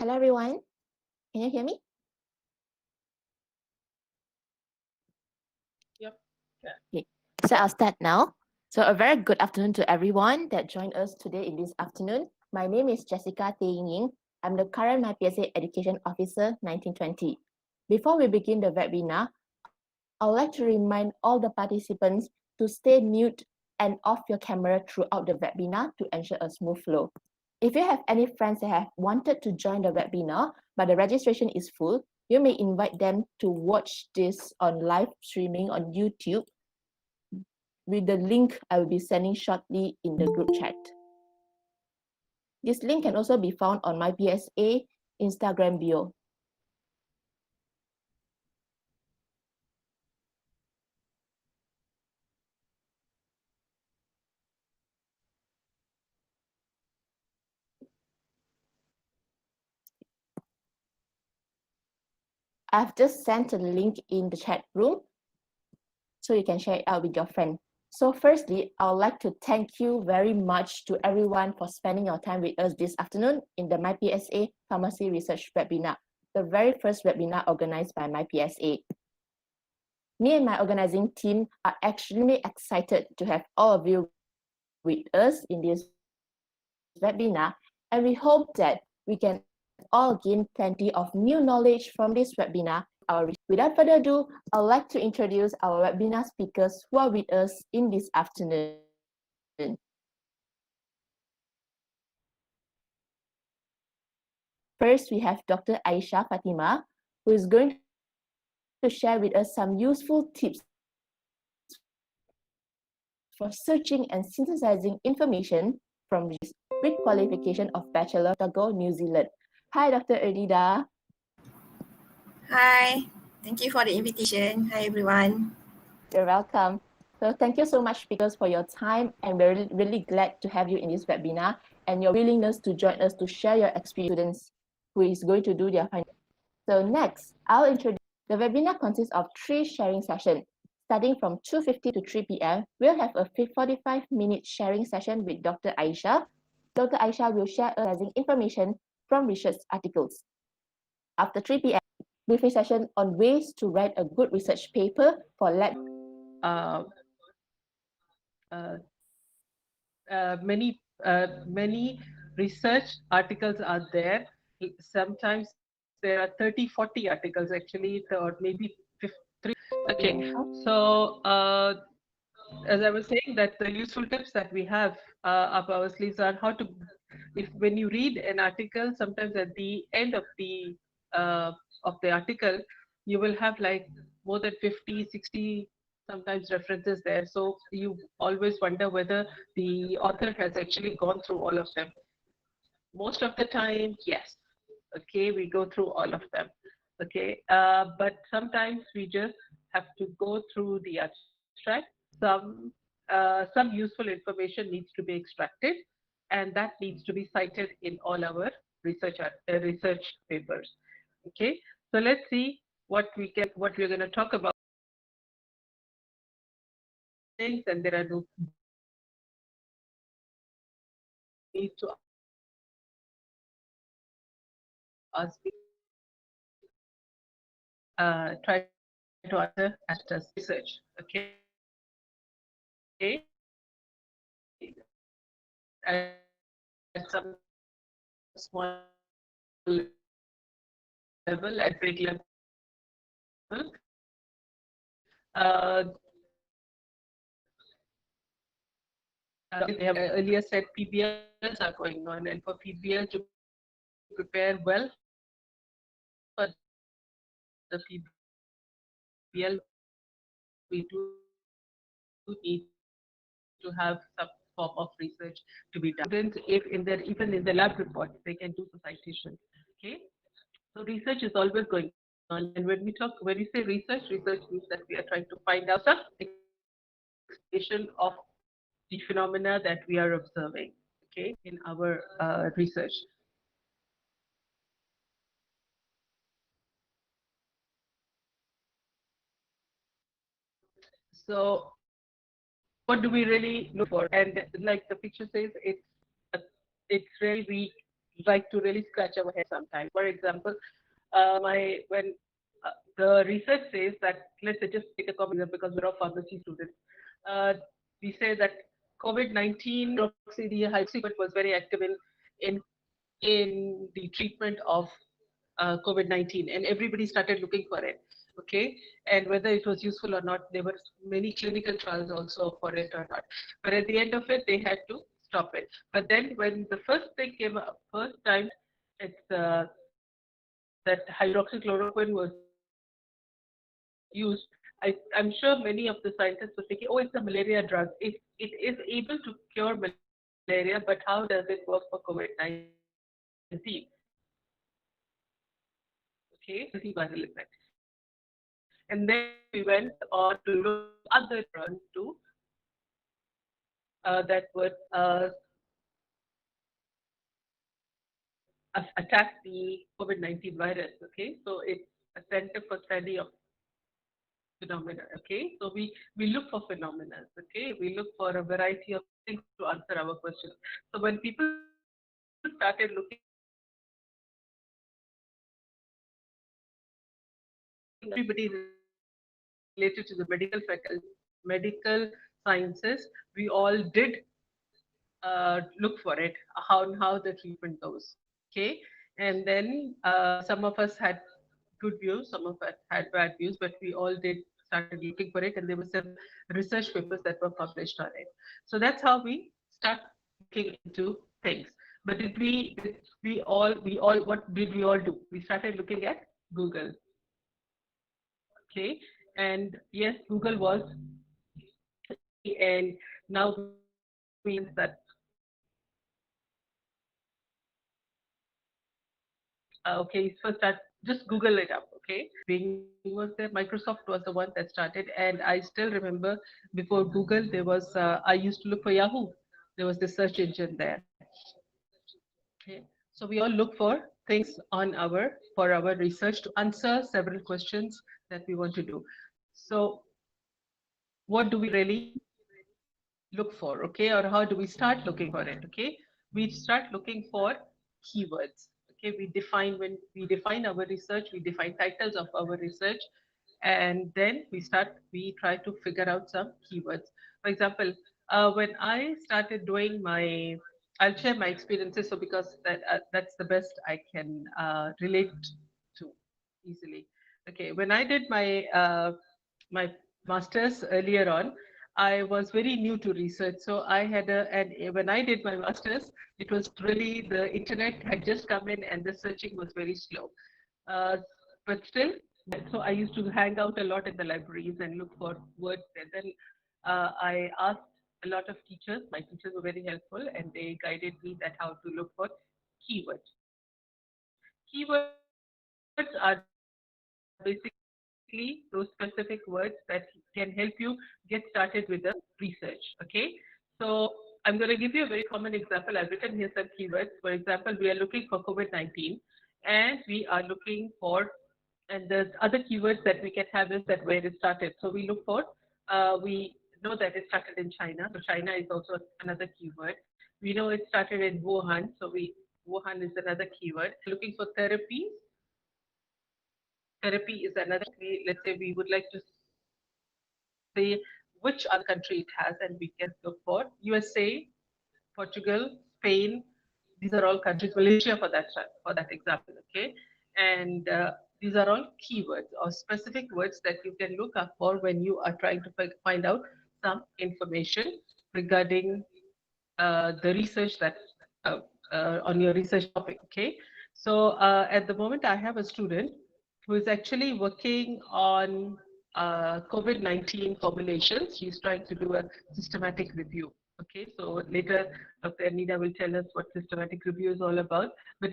Hello, everyone. Can you hear me? Yep. Okay. So I'll start now. So a very good afternoon to everyone that joined us today in this afternoon. My name is Jessica Tay Ying. I'm the current MyPSA Education Officer 1920. Before we begin the webinar, I would like to remind all the participants to stay mute and off your camera throughout the webinar to ensure a smooth flow. If you have any friends that have wanted to join the webinar, but the registration is full, you may invite them to watch this on live streaming on YouTube with the link I will be sending shortly in the group chat. This link can also be found on my MyPSA Instagram bio. I've just sent a link in the chat room so you can share it out with your friend. So firstly, I would like to thank you very much to everyone for spending your time with us this afternoon in the MyPSA Pharmacy Research webinar. the very first webinar organized by MyPSA. Me and my organizing team are extremely excited to have all of you with us in this webinar, and we hope that we can all gain plenty of new knowledge from this webinar. Without further ado, I'd like to introduce our webinar speakers who are with us in this afternoon. First, we have Dr. Aisha Fatima, who is going to share with us some useful tips for searching and synthesizing information from with qualification of Bachelor Otago, New Zealand. Hi, Dr. Erdida. Hi, thank you for the invitation. Hi, everyone. You're welcome. So thank you so much, speakers, for your time, and we're really glad to have you in this webinar and your willingness to join us to share your experience who is going to do their final. So next, I'll introduce the webinar consists of 3 sharing sessions. Starting from 2:50 to 3 p.m., we'll have a 45-minute sharing session with Dr. Aisha. Dr. Aisha will share information from research articles. After 3 p.m., briefing session on ways to write a good research paper for lab. Uh, uh, many research articles are there. Sometimes there are 30, 40 articles actually, or maybe 3. Okay, so as I was saying, that the useful tips that we have up our sleeves are how to, if when you read an article, sometimes at the end of the article, you will have like more than 50, 60 sometimes references there. So you always wonder whether the author has actually gone through all of them. Most of the time, yes. Okay, we go through all of them. Okay, but sometimes we just have to go through the abstract. Some useful information needs to be extracted, and that needs to be cited in all our research papers. Okay, so let's see what we're going to talk about things, and there are no need to ask me. Try to answer as research. Okay, at some small level, at big level. Uh, they have earlier said PBLs are going on, and for PBL to prepare well for the PBL, we do need to have some form of research to be done. Students, if in their even in the lab reports, they can do the citation. Okay, so research is always going on, and when we say research, research means that we are trying to find out some explanation of the phenomena that we are observing. Okay, in our research. So what do we really look for? And like the picture says, it's really we like to really scratch our head sometimes. For example, my when the research says that, let's say just take a common example because we're all pharmacy students. Uh, we say that COVID-19 hydroxychloroquine was very active in the treatment of COVID-19, and everybody started looking for it. Okay, and whether it was useful or not, there were many clinical trials also for it or not. But at the end of it, they had to stop it. But then when the first thing came up, first time, it's that hydroxychloroquine was used. I'm sure many of the scientists were thinking, oh, it's a malaria drug. It is able to cure malaria, but how does it work for COVID-19? Okay, antiviral effect. And then we went on to look other drugs too that would attack the COVID-19 virus. Okay, so it's a center for study of phenomena. Okay, so we look for phenomena. Okay, we look for a variety of things to answer our questions. So when people started looking everybody related to the medical sciences, we all did look for it, how the treatment goes. Okay, and then some of us had good views, some of us had bad views, but we all did started looking for it, and there were several research papers that were published on it. So that's how we start looking into things. But did we all what did we all do? We started looking at Google. Okay, and yes, Google was and now we that okay, first start just Google it up. Okay, Bing was there, Microsoft was the one that started, and I still remember before Google there was I used to look for Yahoo. There was the search engine there. Okay, so we all look for things on our for our research to answer several questions that we want to do. So what do we really look for? Okay, or how do we start looking for it? Okay, we start looking for keywords. Okay, we define our research, we define titles of our research, and then we try to figure out some keywords. For example, when I started doing I'll share my experiences, so because that's the best I can relate to easily. Okay, when I did my master's earlier on, I was very new to research. So and when I did my master's, it was really the internet had just come in and the searching was very slow. Uh, but still, so I used to hang out a lot in the libraries and look for words there. Then I asked a lot of teachers. My teachers were very helpful and they guided me that how to look for keywords. Keywords are basically those specific words that can help you get started with the research. Okay, so I'm going to give you a very common example. I've written here some keywords. For example, we are looking for COVID-19 and we are looking for, and there's other keywords that we can have is that where it started. So we look for, we know that it started in China. So China is also another keyword. We know it started in Wuhan. Wuhan is another keyword. We are looking for therapies. Therapy is another keyword. Let's say we would like to say which other country it has, and we can look for USA, Portugal, Spain. These are all countries. Malaysia, for that example. Okay, and these are all keywords or specific words that you can look up for when you are trying to find out some information regarding the research that uh, on your research topic. Okay, so at the moment I have a student who is actually working on COVID-19 formulations. She's trying to do a systematic review. Okay, so later Dr. Anita will tell us what systematic review is all about. But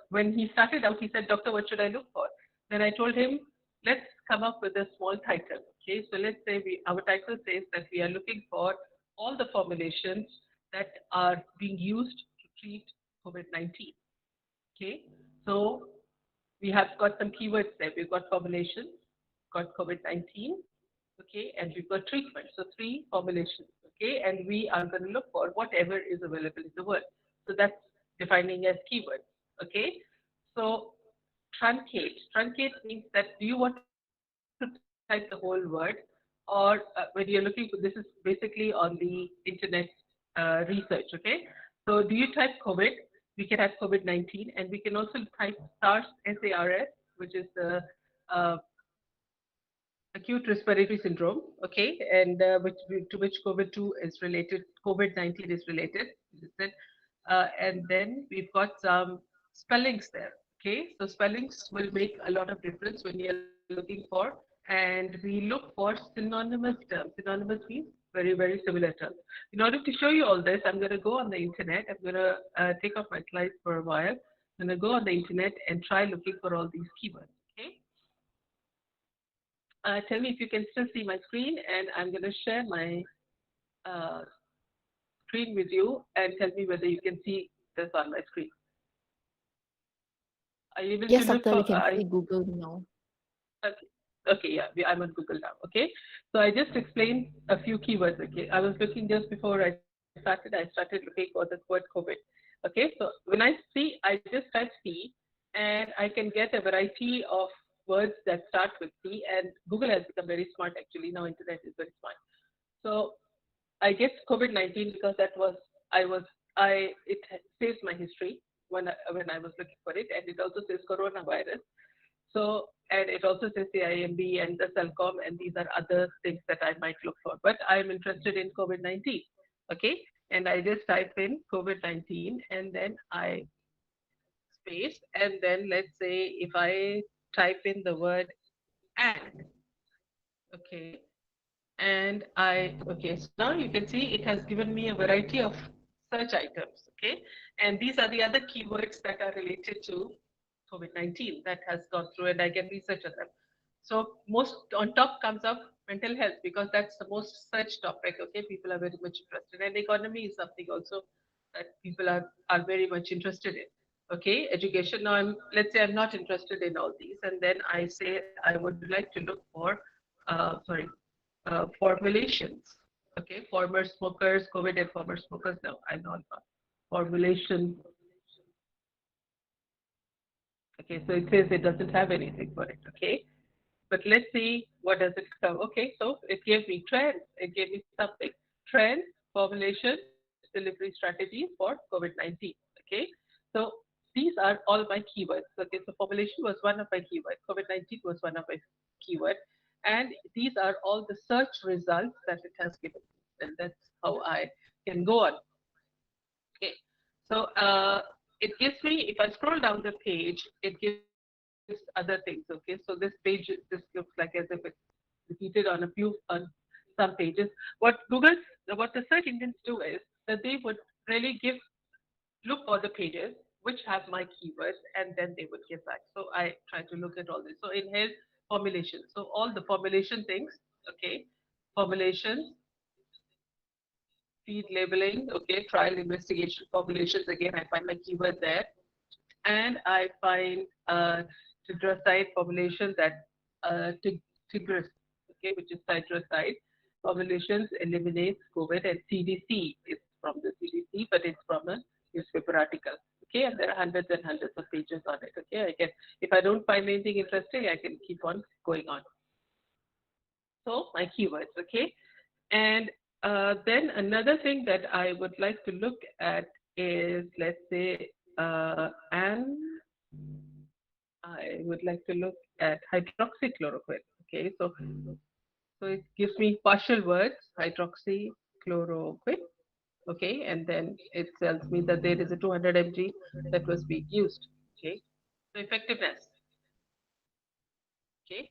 when he started out, he said, "Doctor, what should I look for?" Then I told him, let's come up with a small title. Okay, so let's say our title says that we are looking for all the formulations that are being used to treat COVID-19. Okay, so we have got some keywords there. We've got formulations, got COVID-19, okay, and we've got treatment. So three formulations, okay, and we are going to look for whatever is available in the world. So that's defining as keywords, okay. So truncate means that do you want to type the whole word, or when you're looking for, this is basically on the internet research, okay. So do you type COVID? We can type COVID-19, and we can also type SARS, SARS, which is the uh, acute respiratory syndrome, okay, and to which COVID-2 is related, COVID-19 is related. And then we've got some spellings there, okay. So spellings will make a lot of difference when you're looking for, and we look for synonymous terms. Synonymous means very, very similar terms. In order to show you all this, I'm going to go on the internet. I'm going to take off my slides for a while. I'm going to go on the internet and try looking for all these keywords, okay. Tell me if you can still see my screen, and I'm going to share my uh, screen with you and tell me whether you can see this on my screen. Are you able to Yes, look doctor, for? we can see Google now. Okay, okay, yeah, I'm on Google now. Okay, so I just explained a few keywords. Okay, I was looking just before I started. I started looking for the word COVID. Okay, so when I see, I just type C, and I can get a variety of words that start with C, and Google has become very smart actually. Now internet is very smart. So I guess COVID-19 because that was I was I it saves my history when I was looking for it, and it also says coronavirus. So and it also says the IMB and the Celcom, and these are other things that I might look for. But I'm interested in COVID-19. Okay, and I just type in COVID-19, and then I space, and then let's say if I type in the word and, okay, and okay, so now you can see it has given me a variety of search items, okay, and these are the other keywords that are related to COVID-19 that has gone through, and I can research on them. So most on top comes up mental health because that's the most searched topic, okay, people are very much interested, and economy is something also that people are very much interested in. Okay, education. Now let's say I'm not interested in all these, and then I say I would like to look for formulations. Okay, former smokers, COVID and former smokers. No, I'm not. Formulation. Okay, so it says it doesn't have anything for it. Okay, but let's see what does it come. Okay, so it gave me trends. It gave me something. Trends, formulation, delivery strategies for COVID-19. Okay, so these are all my keywords. Okay, so formulation was one of my keywords. COVID-19 was one of my keywords. And these are all the search results that it has given. And that's how I can go on. Okay, so it gives me, if I scroll down the page, it gives other things. Okay, so this page, this looks like as if it's repeated on some pages. What the search engines do is that they would really look for the pages which have my keywords, and then they would give back. So I try to look at all this. So in here, formulation. So all the formulation things, okay, formulations, feed labeling, okay, trial investigation formulations. Again, I find my keyword there, and I find tigroside formulation that tigris, okay, which is tigroside formulations eliminates COVID, and CDC is from the CDC, but it's from a newspaper article. Okay, and there are hundreds and hundreds of pages on it. Okay, I can, if I don't find anything interesting, I can keep on going on. So my keywords, okay, and then another thing that I would like to look at is, let's say, and I would like to look at hydroxychloroquine. Okay, so it gives me partial words, hydroxychloroquine. Okay, and then it tells me that there is a 200 mg that was being used. Okay, so effectiveness. Okay,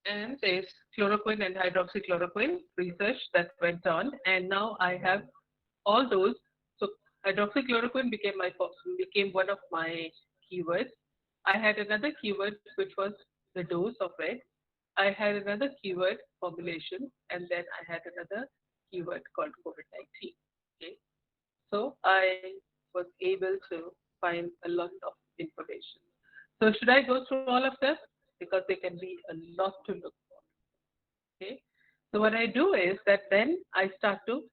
and there's chloroquine and hydroxychloroquine research that went on, and now I have all those. So hydroxychloroquine became one of my keywords. I had another keyword which was the dose of it. I had another keyword formulation, and then I had another keyword called COVID-19. Okay, so I was able to find a lot of information. So should I go through all of them? Because there can be a lot to look for. Okay. So what I do is that then I start to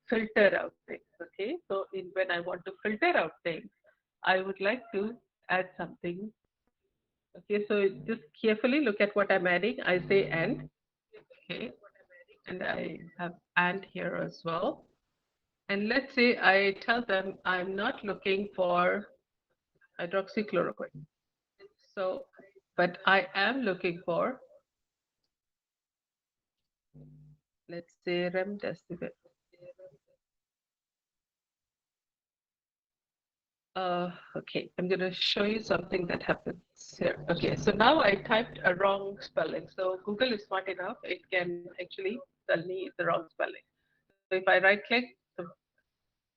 filter out things. Okay. So when I want to filter out things, I would like to add something. Okay. So just carefully look at what I'm adding. I say and. Okay. And I have and here as well. And let's say I tell them I'm not looking for hydroxychloroquine. So, but I am looking for, let's say, remdesivir. Okay, I'm going to show you something that happens here. Okay, so now I typed a wrong spelling. So Google is smart enough, it can actually tell me the wrong spelling. So if I right click,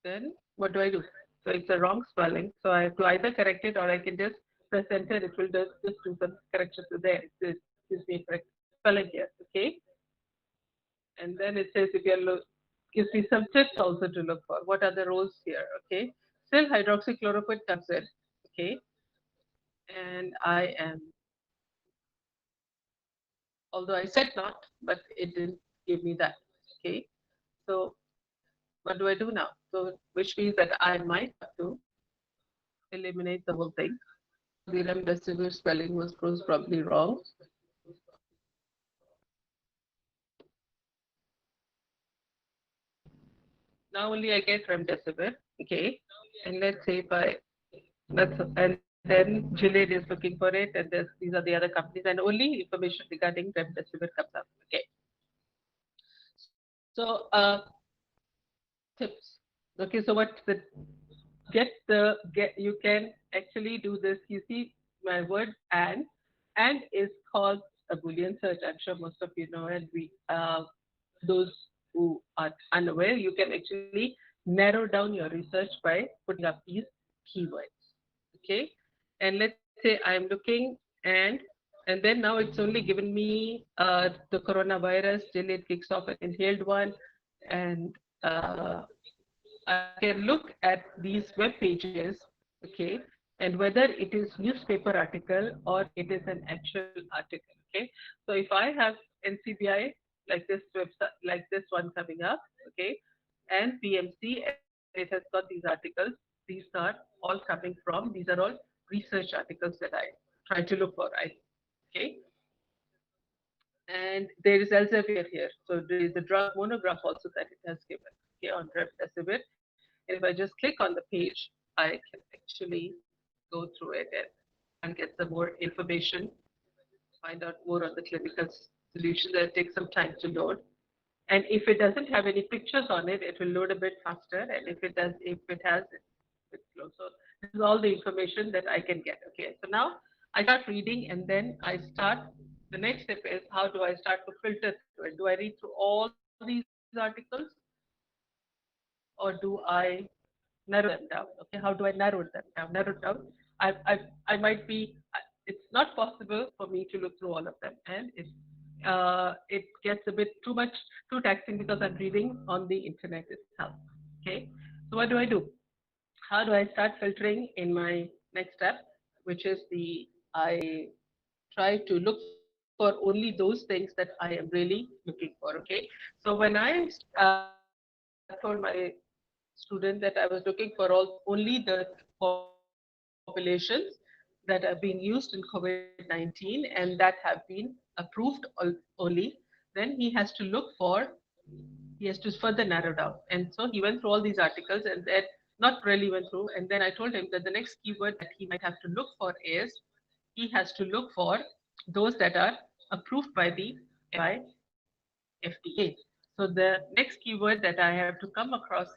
then what do I do? So it's a wrong spelling. So I have to either correct it, or I can just press enter. It will just do some corrections to there. It gives me a correct spelling here. Okay. And then it says if you're gives me some tips also to look for. What are the roles here? Okay. Still hydroxychloroquine comes in. Okay. And I am, although I said not, but it didn't give me that. Okay. So what do I do now? So which means that I might have to eliminate the whole thing. the remdesivir spelling was probably wrong. Now only I get remdesivir, okay? And let's say if I that's and then Gilead is looking for it, and these are the other companies, and only information regarding remdesivir comes up. Okay. So tips. Okay, so what the get you can actually do this. You see my word and is called a Boolean search. I'm sure most of you know, and we those who are unaware, you can actually narrow down your research by putting up these keywords. Okay, and let's say I'm looking and then now it's only given me the coronavirus till it kicks off an inhaled one, and I can look at these web pages, okay, and whether it is newspaper article or it is an actual article, okay. So if I have NCBI like this website, like this one coming up, okay, and PMC, and it has got these articles, these are all coming from, these are all research articles that I try to look for, right, okay. And there is Elsevier here. So there is the drug monograph also that it has given, okay, on remdesivir. And if I just click on the page, I can actually go through it and get some more information, find out more on the clinical solution. That takes some time to load. And if it doesn't have any pictures on it, it will load a bit faster. And if it does, if it has, it's slow. So this is all the information that I can get. Okay. So now I start reading, and then I start. The next step is, how do I start to filter through it? Do I read through all these articles, or do I narrow them down? Okay, how do I narrow them down? Narrow it down. I might be. It's not possible for me to look through all of them, and it gets a bit too much, too taxing because I'm reading on the internet itself. Okay, so what do I do? How do I start filtering in my next step, which is the I try to look for only those things that I am really looking for. Okay, so when I told my student that I was looking for only the populations that are being used in COVID-19 and that have been approved only, then he has to look for, he has to further narrow down. And so he went through all these articles and then not really went through. And then I told him that the next keyword that he might have to look for is he has to look for those that are approved by the FDA. So the next keyword that I have to come across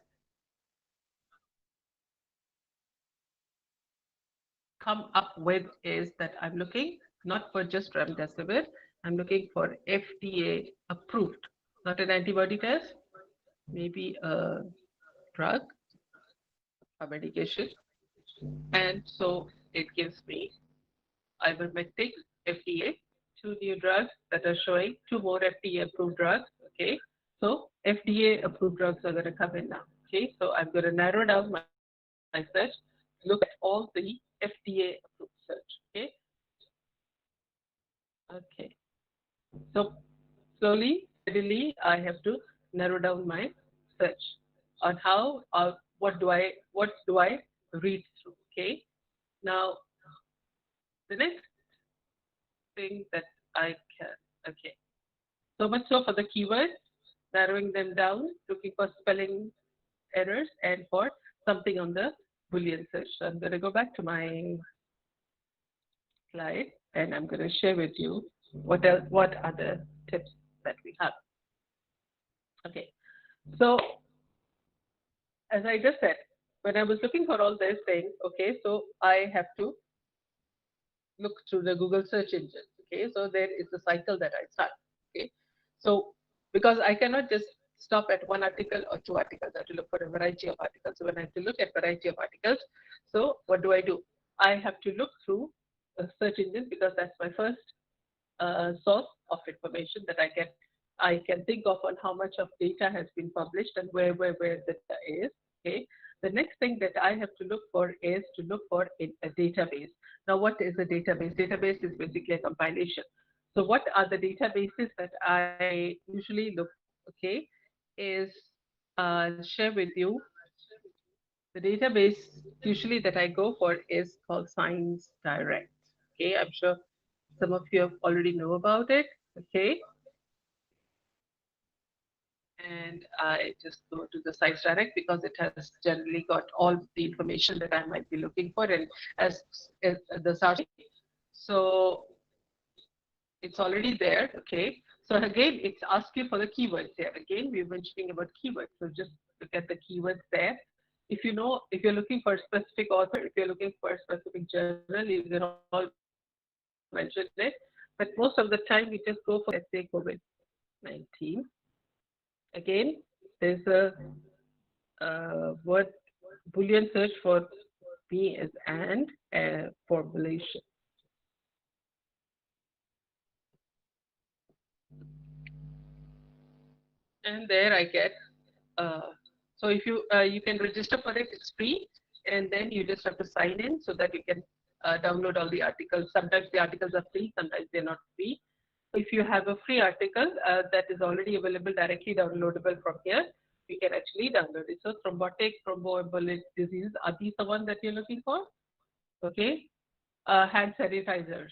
come up with is that I'm looking not for just remdesivir, I'm looking for FDA approved, not an antibody test, maybe a drug, a medication. And so it gives me ivermectin, FDA, two new drugs that are showing, two more FDA approved drugs. Okay. So FDA approved drugs are going to come in now. Okay. So I'm going to narrow down my search, look at all the FDA approved search. Okay. Okay. So slowly, steadily, I have to narrow down my search on how, what do I read through. Okay. Now, the next thing that I can, okay. So much so for the keywords, narrowing them down, looking for spelling errors, and for something on the Boolean search. So I'm going to go back to my slide, and I'm going to share with you what else, what other tips that we have. Okay, so as I just said, when I was looking for all these things, okay, so I have to look through the Google search engine. Okay, so there is a cycle that I start. Okay, so because I cannot just stop at one article or two articles, I have to look for a variety of articles. So when I have to look at variety of articles, so what do? I have to look through a search engine because that's my first source of information that I can think of on how much of data has been published and where the data is. Okay. The next thing that I have to look for is to look for in a database. Now, what is a database? Database is basically a compilation. So what are the databases that I usually look for? Okay, is share with you The database usually that I go for is called Science Direct. Okay, I'm sure some of you have already know about it. Okay, and I just go to the Science Direct because it has generally got all the information that I might be looking for, and as the SARS. So it's already there. Okay, so again, it's asked you for the keywords here. Again, we're mentioning about keywords. So just look at the keywords there. If you know, if you're looking for a specific author, if you're looking for a specific journal, you can all mention it. But most of the time, we just go for, let's say, COVID-19. Again, there's a word Boolean search for me as and formulation. And there I get uh, so if you can register for it, it's free, and then you just have to sign in so that you can download all the articles. Sometimes the articles are free, sometimes they're not free. If you have a free article that is already available directly downloadable from here, you can actually download it. So thrombotic thromboembolic disease, are these the one that you're looking for? Okay, hand sanitizers,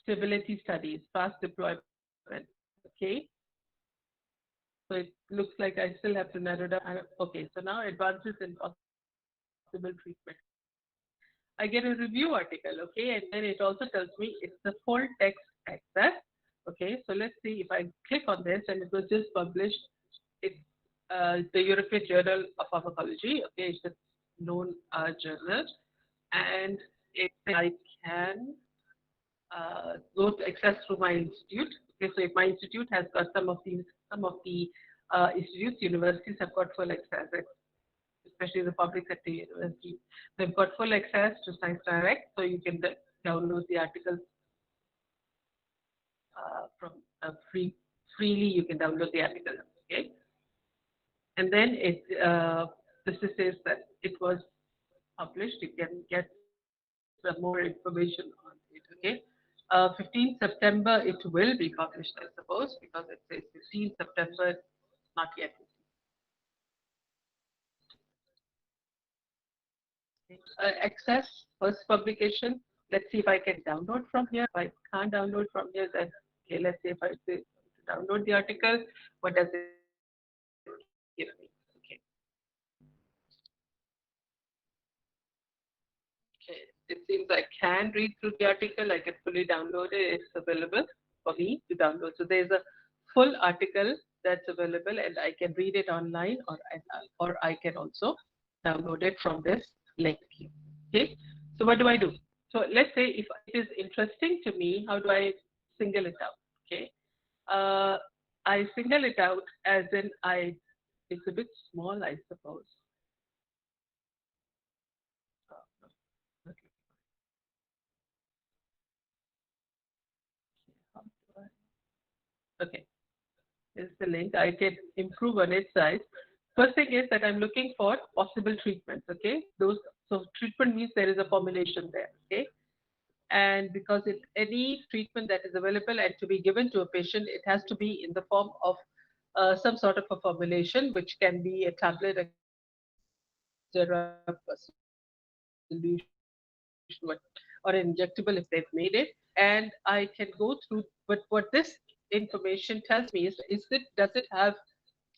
stability studies, fast deployment. Okay, so it looks like I still have to narrow down. Okay, so now advances in possible treatment. I get a review article, okay, and then it also tells me it's the full text access. Okay, so let's see if I click on this, and it was just published. It's the European Journal of Pharmacology. Okay, it's a known journal, and it I can go to access through my institute. Okay, so if my institute has got some of the institutes, universities have got full access, especially the public sector universities. They've got full access to Science Direct, so you can download the articles from freely. You can download the articles. Okay, and then this says that it was published. You can get some more information on it. Okay. 15th September, it will be published, I suppose, because it says 15th September, not yet. Access first publication. Let's see if I can download from here. If I can't download from here, then okay, let's see if I say to download the article. What does it give me? Okay. Okay, it seems I can read through the article. I can fully download it. It's available for me to download. So there's a full article that's available, and I can read it online, or I can also download it from this link here. Okay. So what do I do? So let's say if it is interesting to me, how do I single it out? Okay. Uh, I single it out as in I. It's a bit small, I suppose. Okay. Okay. Is the link. I can improve on its size. First thing is that I'm looking for possible treatments. Okay, those so treatment means there is a formulation there. Okay, and because if any treatment that is available and to be given to a patient, it has to be in the form of some sort of a formulation, which can be a tablet, a syrup, a solution, or an injectable if they've made it. And I can go through. But what this information tells me is it does it have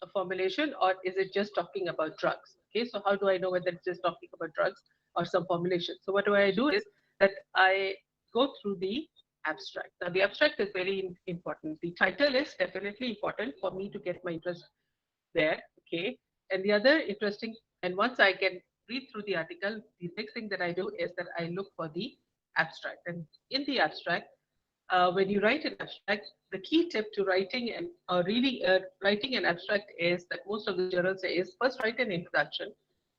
a formulation or is it just talking about drugs? Okay, so how do I know whether it's just talking about drugs or some formulation? So what do I do is that I go through the abstract. Now the abstract is very important. The title is definitely important for me to get my interest there. Okay, and the other interesting, and once I can read through the article, the next thing that I do is that I look for the abstract. And in the abstract, when you write an abstract, the key tip to writing and writing an abstract is that most of the journals say is first write an introduction,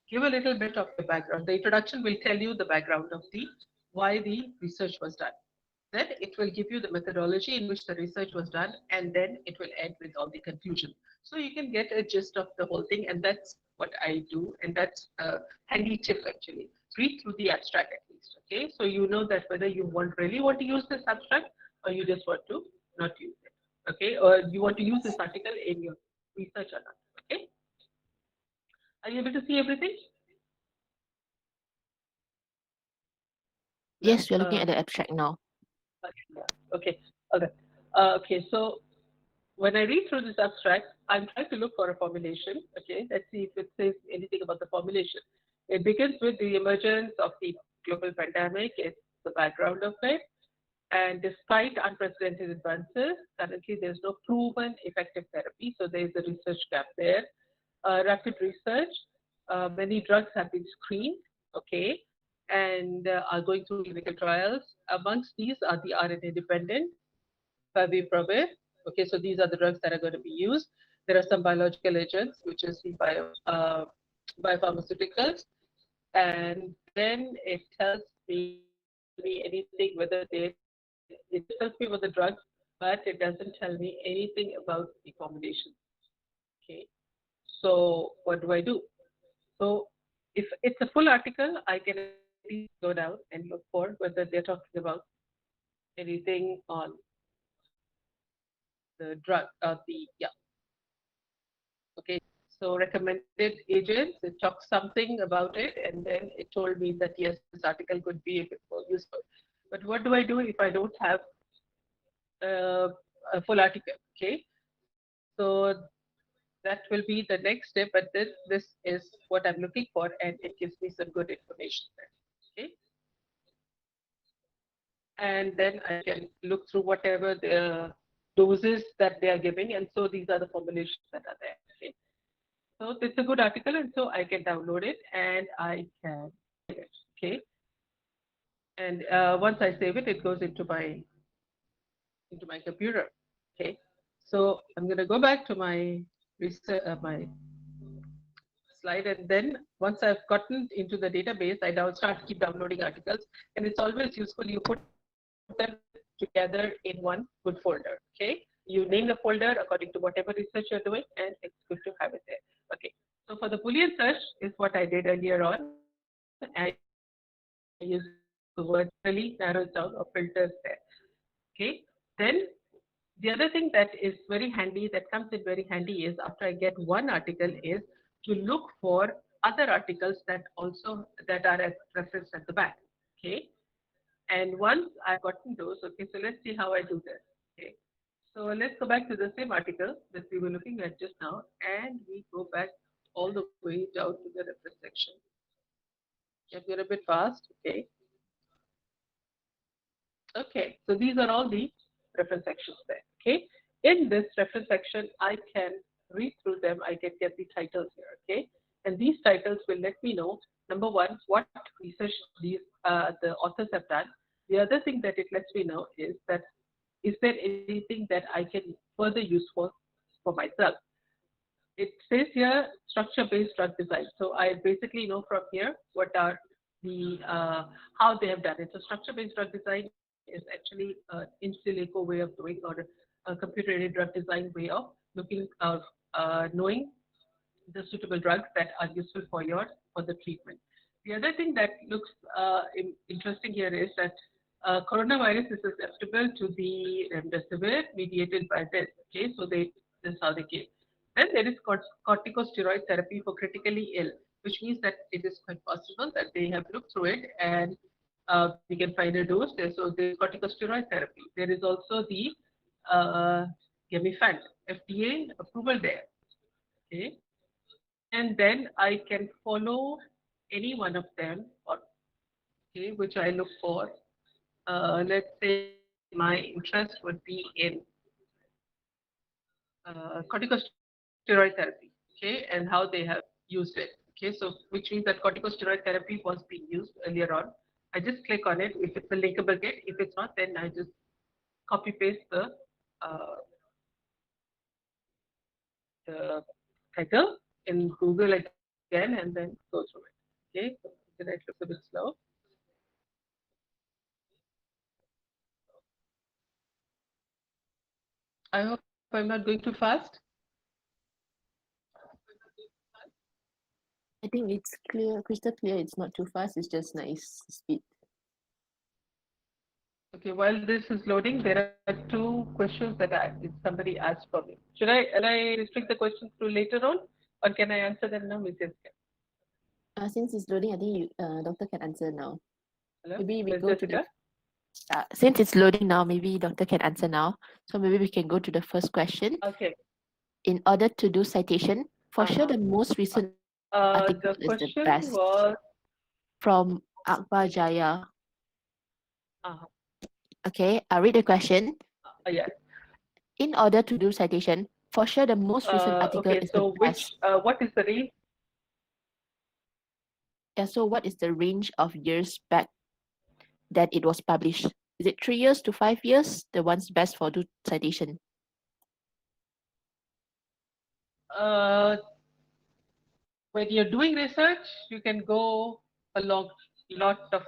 give a little bit of your background. The introduction will tell you the background of the why the research was done. Then it will give you the methodology in which the research was done, and then it will end with all the conclusion. So you can get a gist of the whole thing, and that's what I do, and that's a handy tip actually. Read through the abstract at least, okay? So you know that whether you really want to use this abstract or you just want to not use it, okay? Or you want to use this article in your research or not, okay? Are you able to see everything? Yes, we're looking at the abstract now. Okay, okay. Okay, so when I read through this abstract, I'm trying to look for a formulation. Okay, let's see if it says anything about the formulation. It begins with the emergence of the global pandemic. It's the background of it. And despite unprecedented advances, currently there's no proven effective therapy. So there's a research gap there. Rapid research, many drugs have been screened, okay, and are going through clinical trials. Amongst these are the RNA dependent, favipiravir. Okay, so these are the drugs that are going to be used. There are some biological agents, which is the biopharmaceuticals, and then it tells me anything whether it just tells me about the drug, but it doesn't tell me anything about the formulation. Okay, so what do I do? So if it's a full article, I can at least go down and look for whether they're talking about anything on the drug, the yeah. Okay, so recommended agents. It talks something about it, and then it told me that yes, this article could be a bit more useful. But what do I do if I don't have uh, a full article? Okay, so that will be the next step. But this is what I'm looking for, and it gives me some good information there. Okay, and then I can look through whatever the doses that they are giving, and so these are the formulations that are there. Okay, so it's a good article, and so I can download it and I can save it. Okay, and once I save it, it goes into my computer. Okay, so I'm going to go back to my research, my slide, and then once I've gotten into the database, I now start keep downloading articles, and it's always useful. You put them together in one good folder. Okay, you name the folder according to whatever research you're doing, and it's good to have it there. Okay, so for the Boolean search is what I did earlier on. I use the word really narrows down or filters there. Okay, then the other thing that is very handy, that comes in very handy, is after I get one article, is to look for other articles that are referenced at the back. Okay, and once I've gotten those, okay, so let's see how I do this. Okay, so let's go back to the same article that we were looking at just now, and we go back all the way down to the reference section. Yeah, we're a bit fast. Okay. Okay, so these are all the reference sections there. Okay, in this reference section, I can read through them. I can get the titles here. Okay, and these titles will let me know, number one, what research the authors have done. The other thing that it lets me know is there anything that I can further use for myself. It says here structure-based drug design. So I basically know from here what are the how they have done it. So structure-based drug design is actually an in silico way of doing, or a computer-aided drug design way of looking of knowing the suitable drugs that are useful for the treatment. The other thing that looks interesting here is that coronavirus is susceptible to the remdesivir mediated by this. Okay, so this is how they came. Then there is corticosteroid therapy for critically ill, which means that it is quite possible that they have looked through it and we can find a dose there. So there is corticosteroid therapy. There is also the uh, Gamifant FDA approval there. Okay, and then I can follow any one of them, or okay, which I look for. Let's say my interest would be in corticosteroid therapy, okay, and how they have used it. Okay, so which means that corticosteroid therapy was being used earlier on. I just click on it. If it's a linkable get, if it's not, then I just copy paste the title in Google again and then go through it. Okay, so internet looks a bit slow. I hope I'm not going too fast. I think it's clear, crystal clear. It's not too fast. It's just nice speed. Okay, while this is loading, there are two questions that somebody asked for me. Should I restrict the questions to later on, or can I answer them now, Ms. Jessica? Since it's loading, I think you, doctor can answer now. Hello, Maybe we Ms. go to the Jessica? since it's loading now, maybe doctor can answer now. So maybe we can go to the first question. Okay. In order to do citation, for sure the most recent article The is the question best was, from Akbar Jaya. uh, Okay, I'll read the question. yeah. In order to do citation, for sure the most recent article Okay, is the so best. what is the range? Yeah, so what is the range of years back that it was published? Is it 3 years to 5 years? The one's best for do citation. Uh, when you're doing research, you can go a long lot of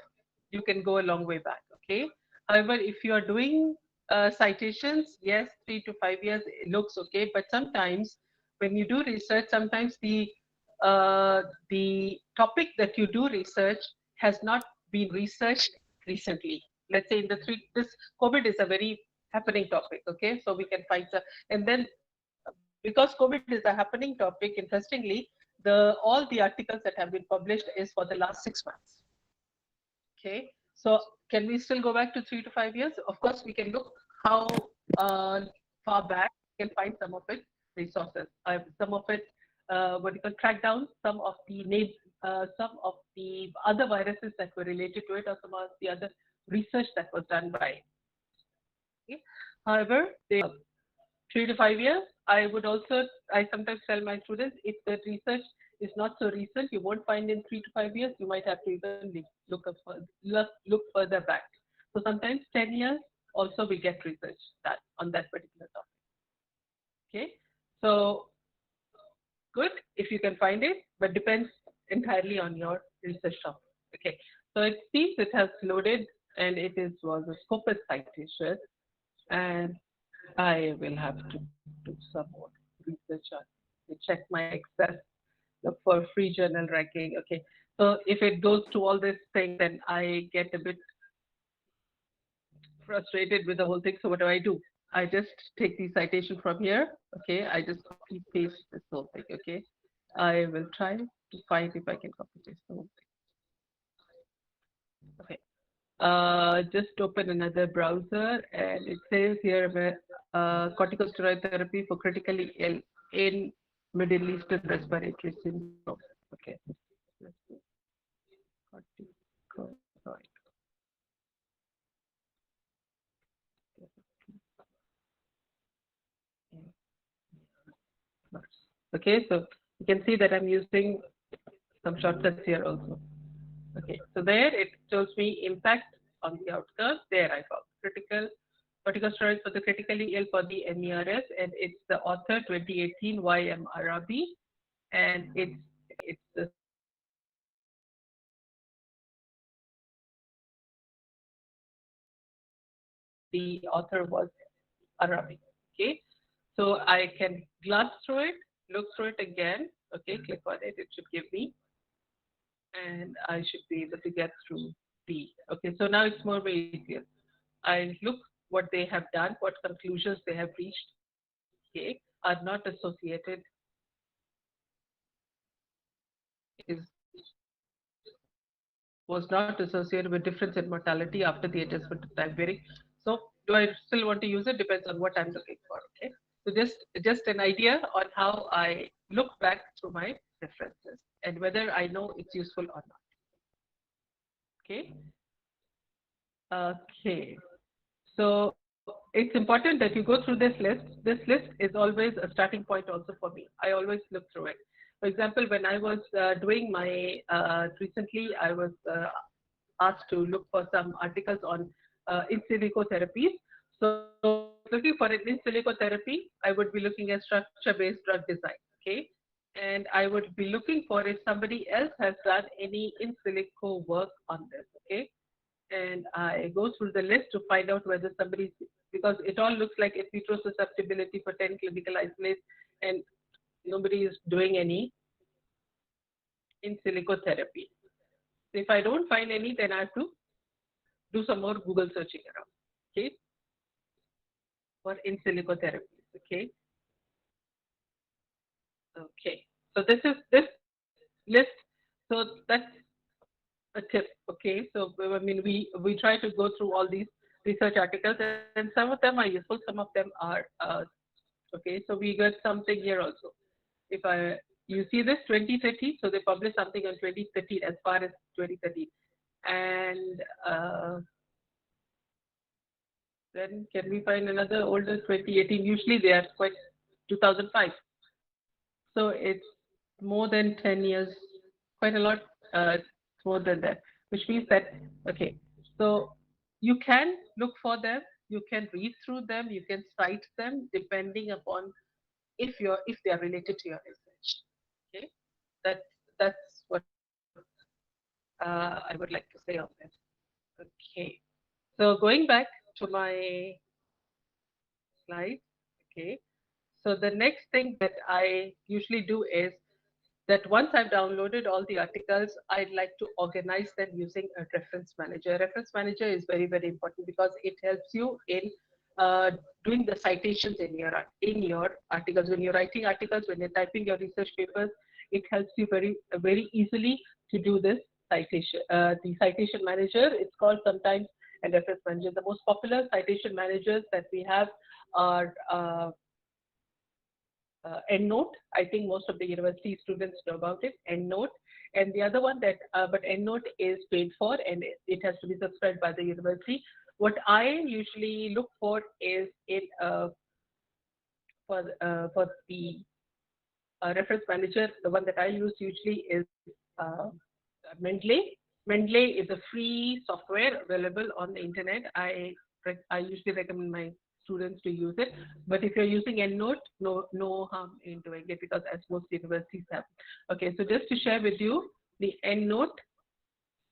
you can go a long way back. Okay. However, if you are doing citations, yes, 3 to 5 years it looks okay. But sometimes when you do research, sometimes the topic that you do research has not been researched recently. Let's say in the three this COVID is a very happening topic. Okay, so we can find and then because COVID is a happening topic, interestingly, all the articles that have been published is for the last 6 months. Okay, so can we still go back to 3 to 5 years? Of course, we can look how far back we can find some of it resources. Some of it, what you call track down some of the some of the other viruses that were related to it, or some of the other research that was done by. Okay. However, 3 to 5 years. I sometimes tell my students if the research is not so recent, you won't find in 3 to 5 years. You might have to even look further back. So sometimes 10 years also we get research that on that particular topic. Okay, so good if you can find it, but depends entirely on your research topic. Okay, so it seems it has loaded and it was a Scopus citation, and I will have to do some more research on to check my access, look for free journal ranking. Okay, so if it goes to all this thing, then I get a bit frustrated with the whole thing. So what do? I just take the citation from here. Okay, I just copy paste this whole thing. Okay, I will try to find if I can copy paste the whole thing. Okay. Just open another browser and it says here corticosteroid therapy for critically ill in Middle Eastern respiratory syndrome. Okay. Corticosteroid. Okay, so you can see that I'm using some shortcuts here also. Okay, so there it shows me impact on the outcome. There I found critical corticosteroids for the critically ill for the MERS, and it's the author 2018 YM Arabi, and it's the author was Arabi. Okay, so I can glance through it, look through it again. Okay, click on it. It should give me, and I should be able to get through B. Okay, so now it's more easier. I look what they have done, what conclusions they have reached. Okay, are not associated is was not associated with difference in mortality after the adjustment of time varying. So do I still want to use it? Depends on what I'm looking for. Okay. So just an idea on how I look back through my references and whether I know it's useful or not. Okay. Okay. So it's important that you go through this list. This list is always a starting point also for me. I always look through it. For example, when I was doing my recently, I was asked to look for some articles on in silico therapies. So looking for an in silico therapy, I would be looking at structure-based drug design. Okay, and I would be looking for if somebody else has done any in silico work on this. Okay, and I go through the list to find out whether somebody's because it all looks like in vitro susceptibility for 10 clinical isolates, and nobody is doing any in silico therapy. So if I don't find any, then I have to do some more Google searching around. Okay, for in silico therapies. Okay, okay. So this is this list. So that's a tip. Okay, so I mean, we try to go through all these research articles, and some of them are useful, some of them are okay. So we got something here also. If I you see this 2030, so they published something on 2013 as far as 2013, and then can we find another older 2018? Usually they are quite 2005. So it's more than 10 years, quite a lot, more than that, which means that, okay, so you can look for them, you can read through them, you can cite them depending upon if they are related to your research. Okay, that's what I would like to say on that. Okay, so going back to my slide. Okay, so the next thing that I usually do is that once I've downloaded all the articles, I'd like to organize them using a reference manager. Reference manager is very, very important because it helps you in uh, doing the citations in your articles. When you're writing articles, when you're typing your research papers, it helps you very easily to do this citation. The citation manager, it's called sometimes, and reference manager. The most popular citation managers that we have are EndNote. I think most of the university students know about it, EndNote. And the other one but EndNote is paid for and it has to be subscribed by the university. What I usually look for is for the reference manager, the one that I use usually is Mendeley. Mendeley is a free software available on the internet. I usually recommend my students to use it. But if you're using EndNote, no harm in doing it because as most universities have. Okay, so just to share with you the EndNote,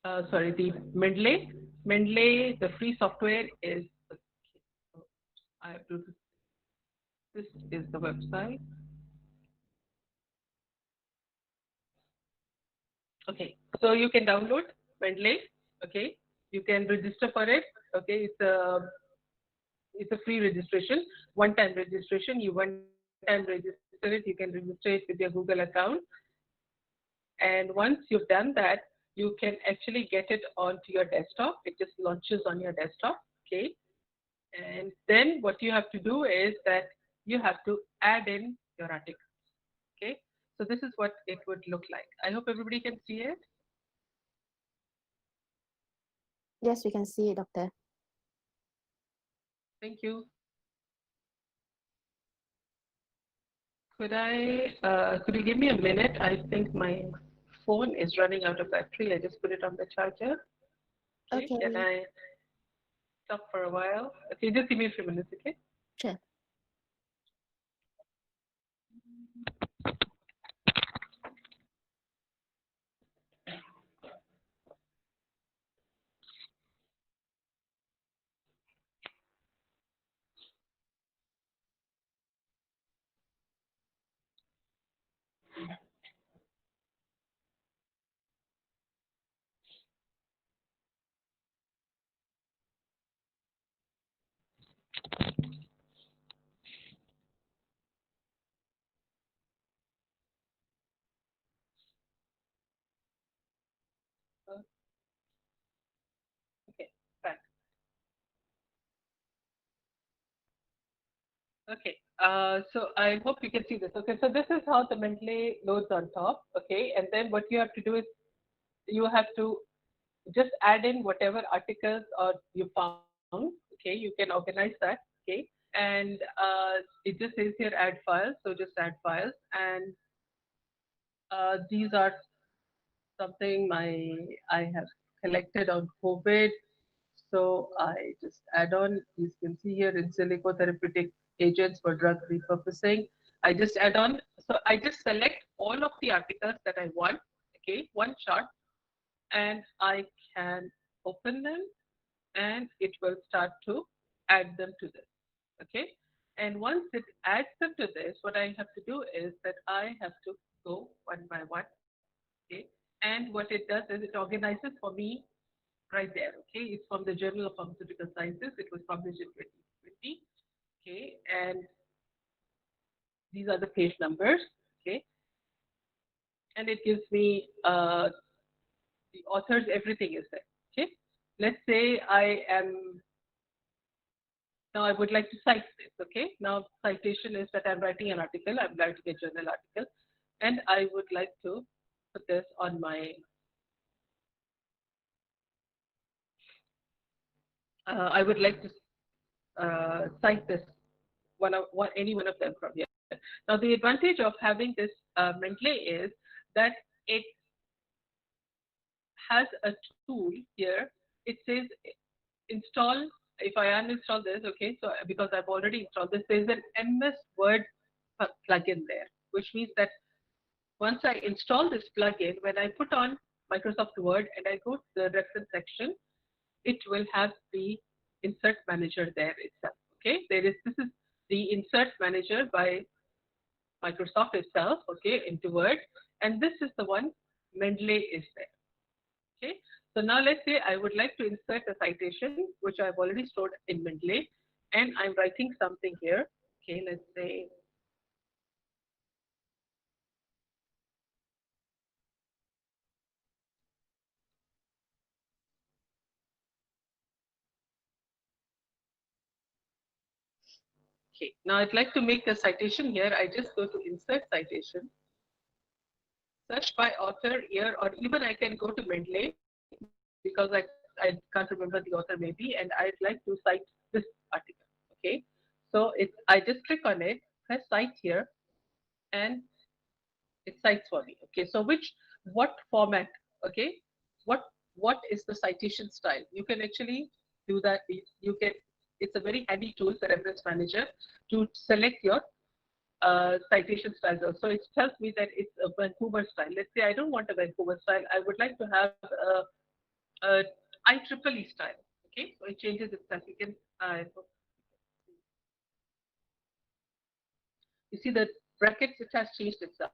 the Mendeley. Mendeley, the free software is. Okay, so I have to. This is the website. Okay, so you can download Mendeley. Okay, you can register for it. Okay, it's a free registration, one-time registration. You one-time register it. You can register it with your Google account, and once you've done that, you can actually get it onto your desktop. It just launches on your desktop. Okay, and then what you have to do is that you have to add in your article. Okay, so this is what it would look like. I hope everybody can see it. Yes, we can see it, Doctor. Thank you. Could you give me a minute? I think my phone is running out of battery. I just put it on the charger. Okay, Okay, can I stop for a while? Okay, just give me a few minutes, okay? sure. Uh, Okay, back. Okay, so I hope you can see this. Okay, so this is how the Mendeley loads on top. Okay, and then what you have to do is you have to just add in whatever articles or you found. Okay, you can organize that. Okay, and it just says here add files. So just add files, and these are something I have collected on COVID. So I just add on. You can see here in silico therapeutic agents for drug repurposing. I just add on. So I just select all of the articles that I want. Okay, one shot, and I can open them and it will start to add them to this. Okay. And once it adds them to this, what I have to do is that I have to go one by one. Okay. And what it does is it organizes for me right there. Okay. It's from the Journal of Pharmaceutical Sciences. It was published in 2020. Okay. And these are the page numbers. Okay. And it gives me the authors, everything is there. Okay. Let's say I am now I would like to cite this. Okay. Now citation is that I'm writing an article. I'm writing a journal article, and I would like to put this on my. I would like to cite this any one of them from here. Now the advantage of having this Mendeley is that it has a tool here. It says install. If I uninstall this, okay, so because I've already installed this, there's an MS Word plugin there, which means that once I install this plugin, when I put on Microsoft Word and I go to the reference section, it will have the insert manager there itself. Okay, this is the insert manager by Microsoft itself, okay, into Word, and this is the one Mendeley is there. Okay, so now let's say I would like to insert a citation which I've already stored in Mendeley, and I'm writing something here. Okay, let's say okay. Now I'd like to make a citation here. I just go to insert citation, search by author, year, or even I can go to Mendeley because I can't remember the author maybe, and I'd like to cite this article. Okay, so I just click on it, press cite here, and it cites for me. Okay, so what format? Okay, what is the citation style? You can actually do that. You can. It's a very handy tool, the reference manager, to select your citation styles. So it tells me that it's a Vancouver style. Let's say I don't want a Vancouver style. I would like to have a IEEE style. Okay, so it changes itself. You can you see the brackets, it has changed itself.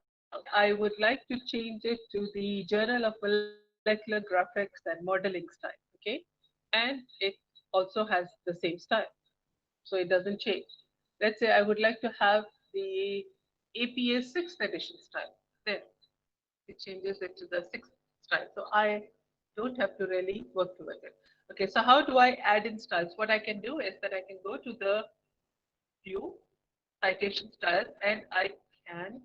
I would like to change it to the Journal of Molecular Graphics and Modeling style. Okay, and it also has the same style, so it doesn't change. Let's say I would like to have the APA 6th edition style. There, it changes it to the 6th style. So I don't have to really work with it. Okay, so how do I add in styles? What I can do is that I can go to the view citation styles and I can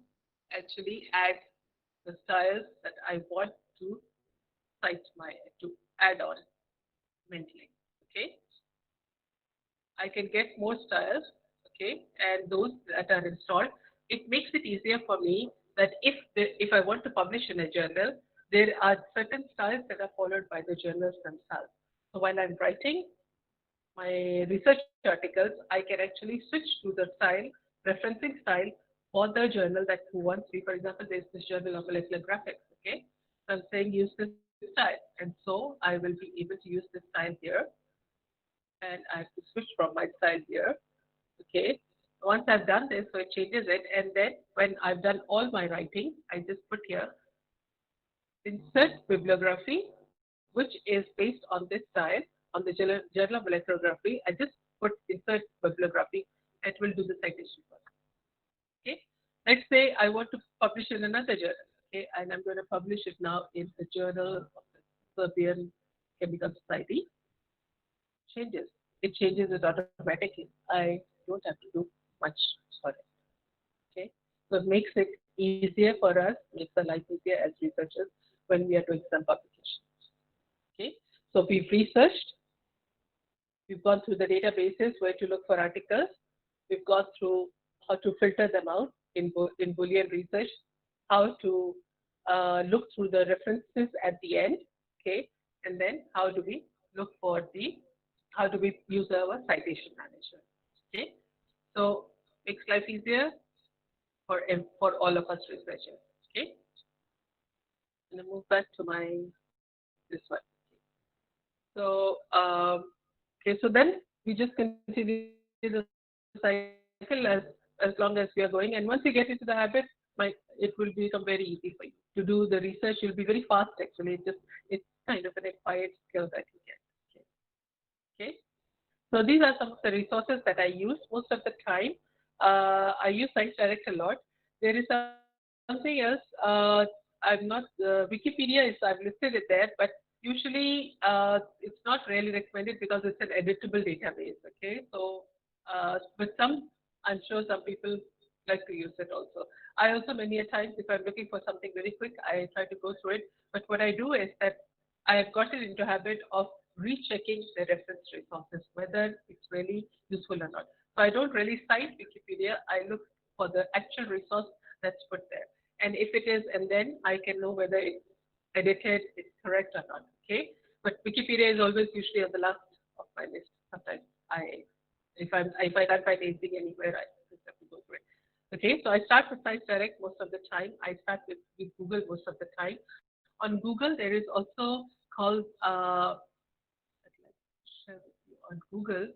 actually add the styles that I want to cite to add on mentally. Okay, I can get more styles. Okay, and those that are installed, it makes it easier for me that if I want to publish in a journal, there are certain styles that are followed by the journals themselves. So while I'm writing my research articles, I can actually switch to the style, referencing style for the journal that who wants me. For example, there's this journal of molecular graphics. Okay, so I'm saying use this style, and so I will be able to use this style here, and I have to switch from my style here. Okay, once I've done this, so it changes it, and then when I've done all my writing, I just put here insert bibliography, which is based on this style on the Journal of Electrography. I just put insert bibliography. It will do the citation for me. Okay. Let's say I want to publish in another journal. Okay, and I'm going to publish it now in the Journal of the Serbian Chemical Society. Changes. It changes it automatically. I don't have to do much for it. Okay. So it makes it easier for us, makes the life easier as researchers when we are doing some publications. Okay. So we've researched, we've gone through the databases where to look for articles. We've gone through how to filter them out in Boolean research, how to look through the references at the end, okay, and then how do we use our citation manager, okay. So makes life easier for all of us researchers, okay. I'm gonna move back to this one. So okay, so then we just continue the cycle as long as we are going, and once you get into the habit, it will become very easy for you to do the research. You'll be very fast actually. It's kind of an acquired skill that you get. Okay. Okay. So these are some of the resources that I use most of the time. I use ScienceDirect a lot. There is something else. I'm not Wikipedia is I've listed it there, but usually it's not really recommended because it's an editable database. Okay, so but I'm sure some people like to use it also. I also many a times if I'm looking for something very quick, I try to go through it. But what I do is that I have gotten into habit of rechecking the reference resources whether it's really useful or not. So I don't really cite Wikipedia. I look for the actual resource that's put there. And if it is, and then I can know whether it's edited, it's correct or not. Okay. But Wikipedia is always usually on the last of my list. Sometimes if I can't find anything anywhere, I just have to go through it. Okay, so I start with Science Direct most of the time. I start with Google most of the time. On Google, there is also called I'd like to share with you on Google.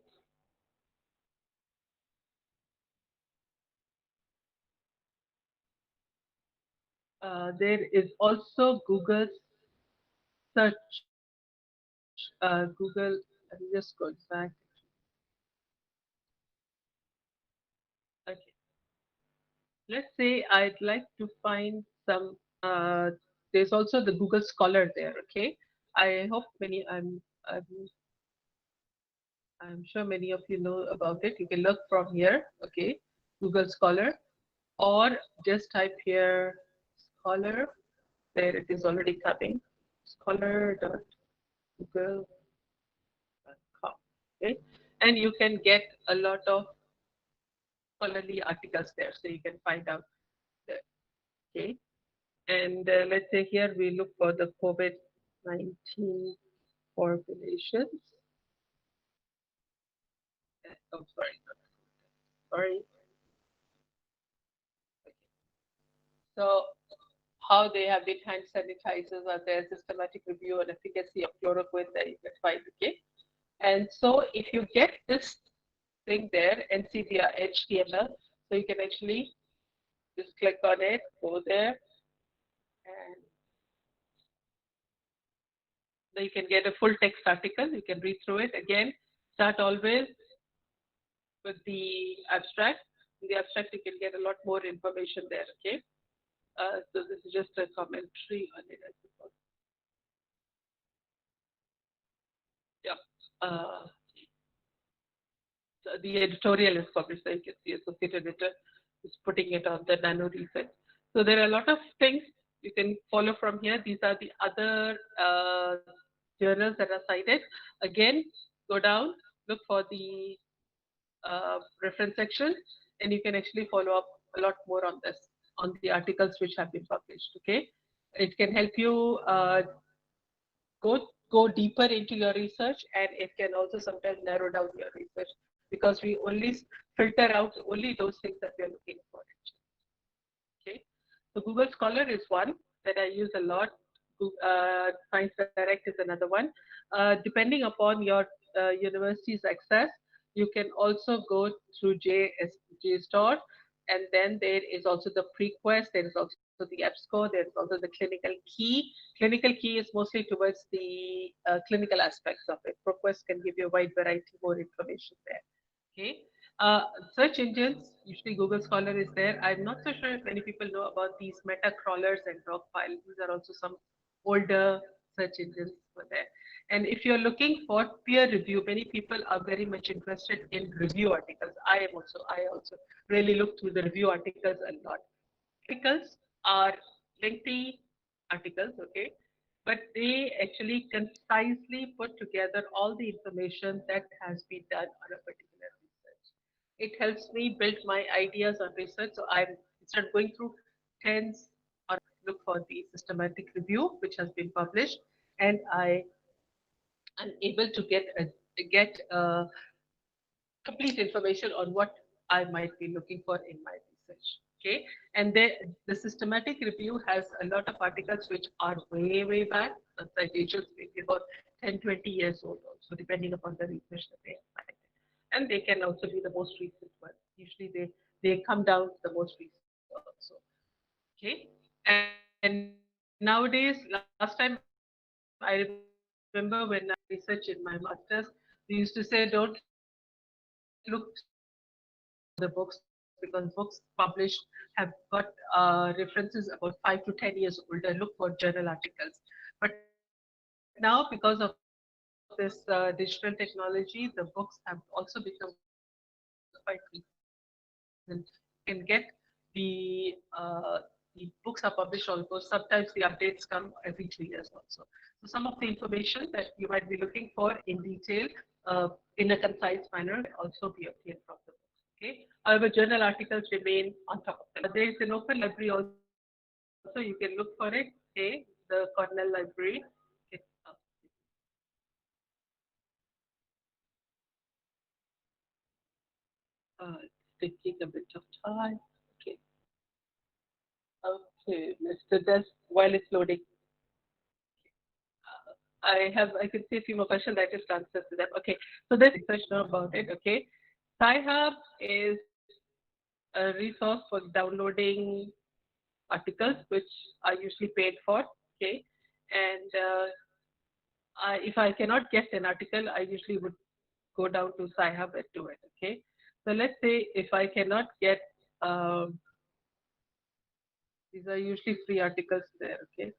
There is also Google search. Google. Let me just go back. Okay. Let's say I'd like to find some. There's also the Google Scholar there. Okay. I hope many. I'm sure many of you know about it. You can look from here. Okay. Google Scholar, or just type here Scholar. There it is already coming. Scholar.google.com. Okay. And you can get a lot of scholarly articles there, so you can find out that. Okay. And let's say here we look for the COVID-19 formulations. Oh, sorry, sorry. Okay. So how they have been hand sanitizers are there, systematic review and efficacy of chloroquine that you can find. Okay. And so if you get this thing there, NCBR HTML, so you can actually just click on it, go there, and then you can get a full text article. You can read through it again. Start always with the abstract. In the abstract, you can get a lot more information there. Okay. So this is just a commentary on it, I suppose. Yeah. So the editorial is published, so you can see associate editor is putting it on the nano research. So there are a lot of things you can follow from here. These are the other journals that are cited. Again, go down, look for the reference section, and you can actually follow up a lot more on this, on the articles which have been published. Okay, it can help you go deeper into your research, and it can also sometimes narrow down your research because we only filter out only those things that we are looking for. Okay, so Google Scholar is one that I use a lot. Science Direct is another one. Depending upon your university's access, you can also go through JSTOR, and then there is also the PreQuest, there is also the EBSCO, there is also the Clinical Key. Clinical Key is mostly towards the clinical aspects of it. PreQuest can give you a wide variety more information there. Okay. Uh, Search engines, usually Google Scholar is there. I'm not so sure if many people know about these meta crawlers and Dogpile. These are also some older search engines for there. And if you're looking for peer review, many people are very much interested in review articles. I also really look through the review articles a lot. Articles are lengthy articles, okay, but they actually concisely put together all the information that has been done on a particular research. It helps me build my ideas on research. So I'm instead of going through tens or look for the systematic review which has been published, and I am able to get complete information on what I might be looking for in my research. Okay, and the systematic review has a lot of articles which are way back. The citations may be about 10, 20 years old, also depending upon the research that they have cited. And they can also be the most recent ones. Usually they come down to the most recent also. Okay, and nowadays, last time I remember when I research in my masters, we used to say don't look through the books, look through the reference section. because books published have got references about 5 to 10 years older. Look for journal articles. But now, because of this digital technology, the books have also become quite recent. You can get the the books are published almost. Sometimes the updates come every 3 years also. So some of the information that you might be looking for in detail in a concise manner can also be obtained from the books. Okay. However, journal articles remain on top of the list. There is an open library also. You can look for it. Okay, the Cornell Library. Okay. It's taking a bit of time. Okay. Okay, Mr. Des, while it's loading, I can see a few more questions. I just answered to them. Okay, so there's research now about it. Okay, SciHub is a resource for downloading articles, which are usually paid for. Okay, and if I cannot get an article, I usually would go down to SciHub and do it. Okay, so let's say if I cannot get these are usually free articles there. Okay,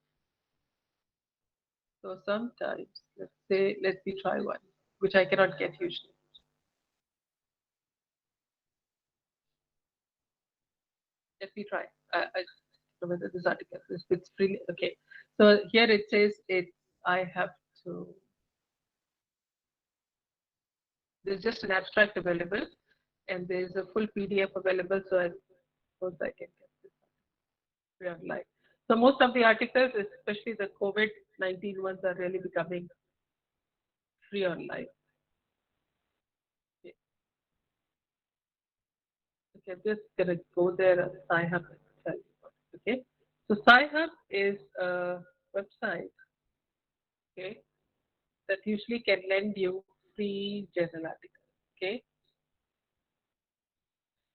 so sometimes let's say let me try one, which I cannot get usually. Let me try. I don't know whether this article is it's free. Okay, so here it says it. I have to. There's just an abstract available, and there's a full PDF available. So I suppose I can get this free online. So most of the articles, especially the COVID-19 ones, are really becoming free online. Okay, okay, I'm just gonna go there and SciHub and tell you about it. Okay, so SciHub is a website. Okay, that usually can lend you free journal articles. Okay,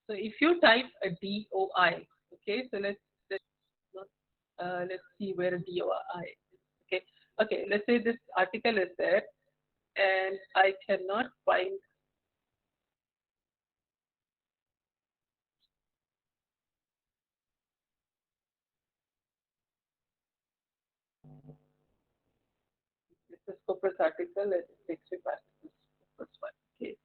so if you type a DOI, okay, so let's see where a DOI is. Okay, okay, let's say this article is there, and I cannot find this Scopus article, and it takes me back to this Scopus one. Okay,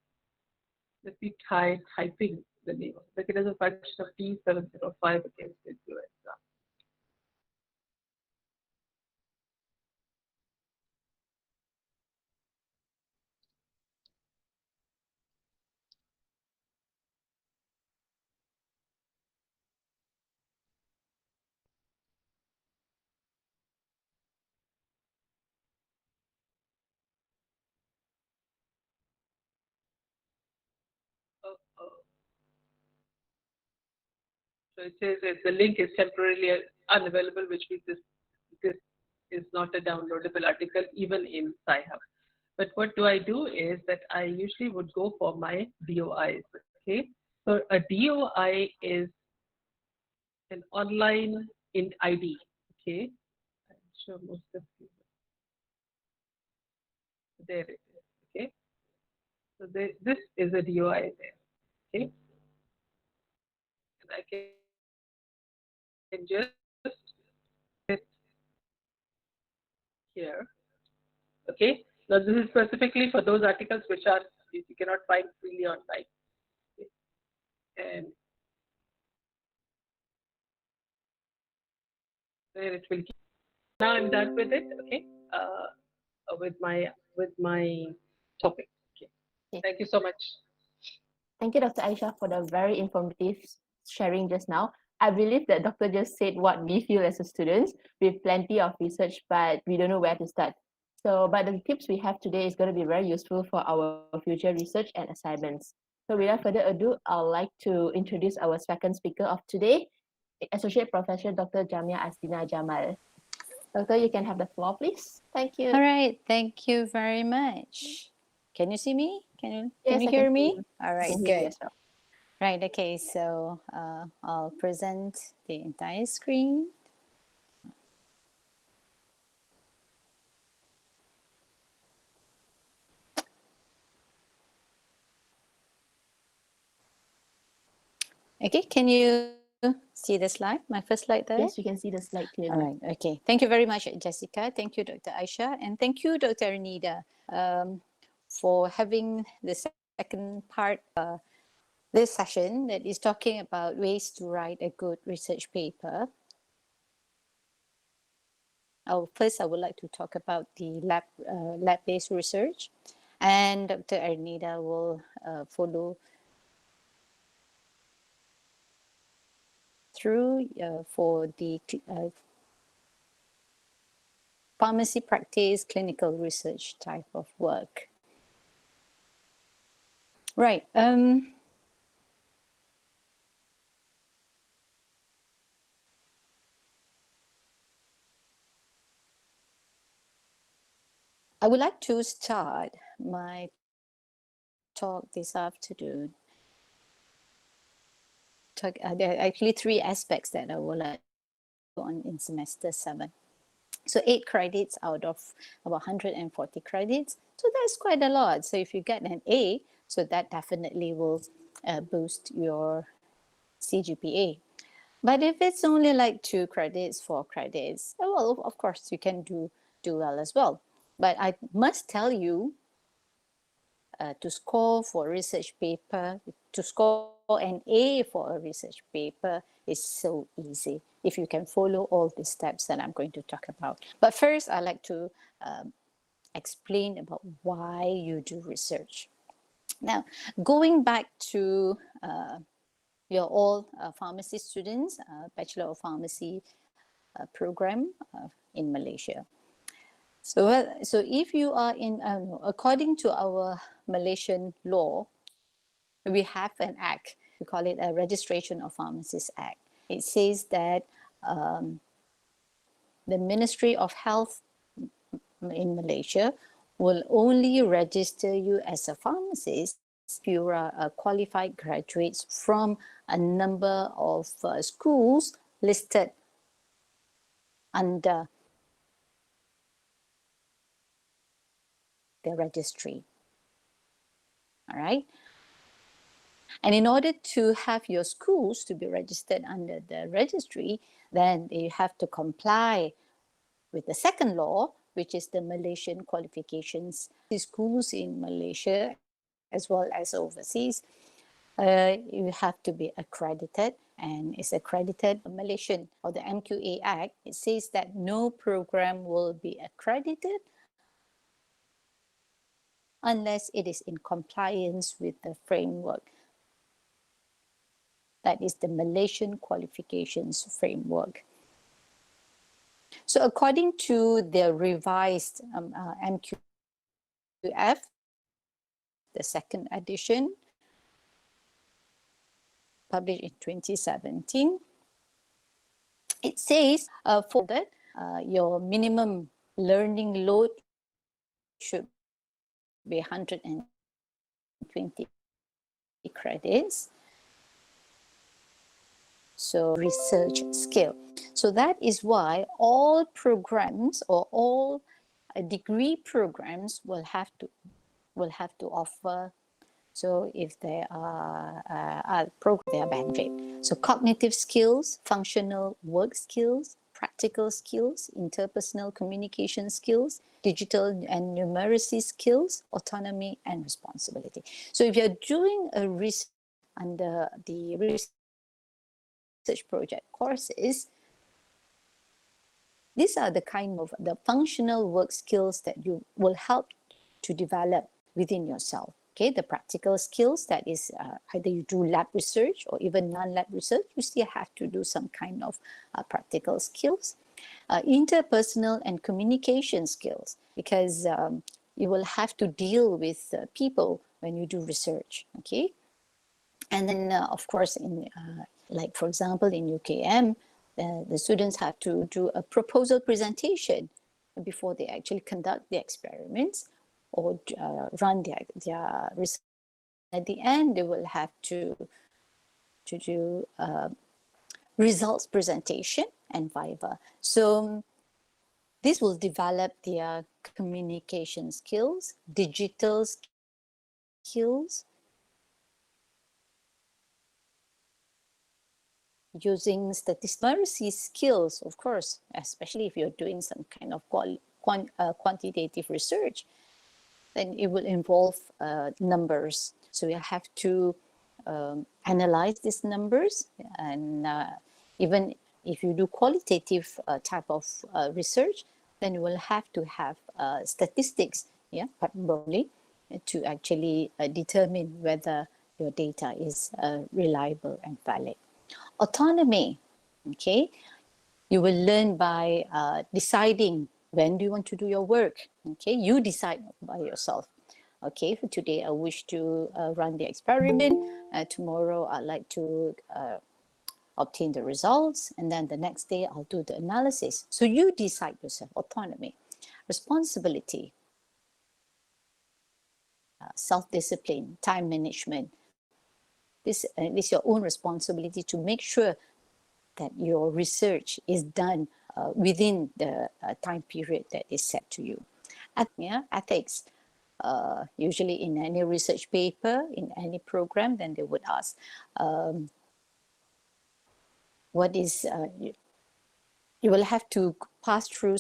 let me try typing the name. Like it is a function of T705 against influenza. Oh, oh. So it says that the link is temporarily unavailable, which means this is not a downloadable article even in SciHub. But what do I do is that I usually would go for my DOIs. Okay, so a DOI is an online in ID. Okay, I'm sure most of you there it is. Okay, so this is a DOI there. Okay, and I can just hit here. Okay, now this is specifically for those articles which are you cannot find freely online. Okay? And there it will keep. Now I'm done with it. Okay, with my topic. Okay, Okay. thank you so much. Thank you, Dr. Aisha, for the very informative sharing just now. I believe that Doctor just said what we feel as a students with plenty of research, but we don't know where to start. So, but the tips we have today is going to be very useful for our future research and assignments. So without further ado, I'd like to introduce our second speaker of today, Associate Professor Dr. Jamia Asdina Jamal. Doctor, you can have the floor, please. Thank you. All right, thank you very much. Can you see me? Can Yes, you I hear can see me? you. All I right, can hear you good. as well. Right, okay, so I'll present the entire screen. Okay, can you see the slide? My first slide there? Yes, we can see the slide clearly. All right, okay. Thank you very much, Jessica. Thank you, Dr. Aisha. And thank you, Dr. Anida, for having the second part of this session that is talking about ways to write a good research paper. First, I would like to talk about the lab-based research, and Dr. Arnida will follow through for the pharmacy practice, clinical research type of work. Right. I would like to start my talk this afternoon. There are actually three aspects that I would like to on in semester 7. So 8 credits out of about 140 credits. So that's quite a lot. So if you get an A, so that definitely will boost your CGPA. But if it's only like 2 credits, 4 credits, well, of course you can do well as well. But I must tell you, to score for a research paper, to score an A for a research paper is so easy if you can follow all the steps that I'm going to talk about. But first, I'd like to explain about why you do research. Now, going back to your all pharmacy students, Bachelor of Pharmacy program in Malaysia. So if you are in, according to our Malaysian law, we have an act, we call it a Registration of Pharmacists Act. It says that the Ministry of Health in Malaysia will only register you as a pharmacist if you are a qualified graduates from a number of schools listed under the registry. All right. And in order to have your schools to be registered under the registry, then you have to comply with the second law, which is the Malaysian qualifications. The schools in Malaysia, as well as overseas, you have to be accredited, and it's accredited Malaysian or the MQA Act. It says that no program will be accredited unless it is in compliance with the framework. That is the Malaysian qualifications framework. So according to the revised MQF, the second edition, published in 2017, it says for that your minimum learning load should be 120 credits. So research skill. So that is why all programs or all degree programs will have to offer. So if there are programs, there are benefit. So cognitive skills, functional work skills, practical skills, interpersonal communication skills, digital and numeracy skills, autonomy and responsibility. So if you're doing a research under the research project courses, these are the kind of the functional work skills that you will help to develop within yourself. Okay, the practical skills, that is either you do lab research or even non-lab research, you still have to do some kind of practical skills. Interpersonal and communication skills, because you will have to deal with people when you do research. Okay, and then of course in like for example in UKM, the students have to do a proposal presentation before they actually conduct the experiments or run their research. At the end, they will have to do results presentation and viva. So this will develop their communication skills, digital skills, using statistical numeracy skills, of course, especially if you're doing some kind of quantitative research, then it will involve numbers. So you have to analyze these numbers, and even if you do qualitative type of research, then you will have to have statistics, yeah, probably, to actually determine whether your data is reliable and valid. Autonomy, okay, you will learn by deciding when do you want to do your work. Okay, you decide by yourself. Okay, for today I wish to run the experiment. Tomorrow I'd like to obtain the results, and then the next day I'll do the analysis. So you decide yourself. Autonomy. Responsibility, self-discipline, time management. This is your own responsibility to make sure that your research is done within the time period that is set to you. Ethics. Usually in any research paper, in any program, then they would ask, what is, you will have to pass through,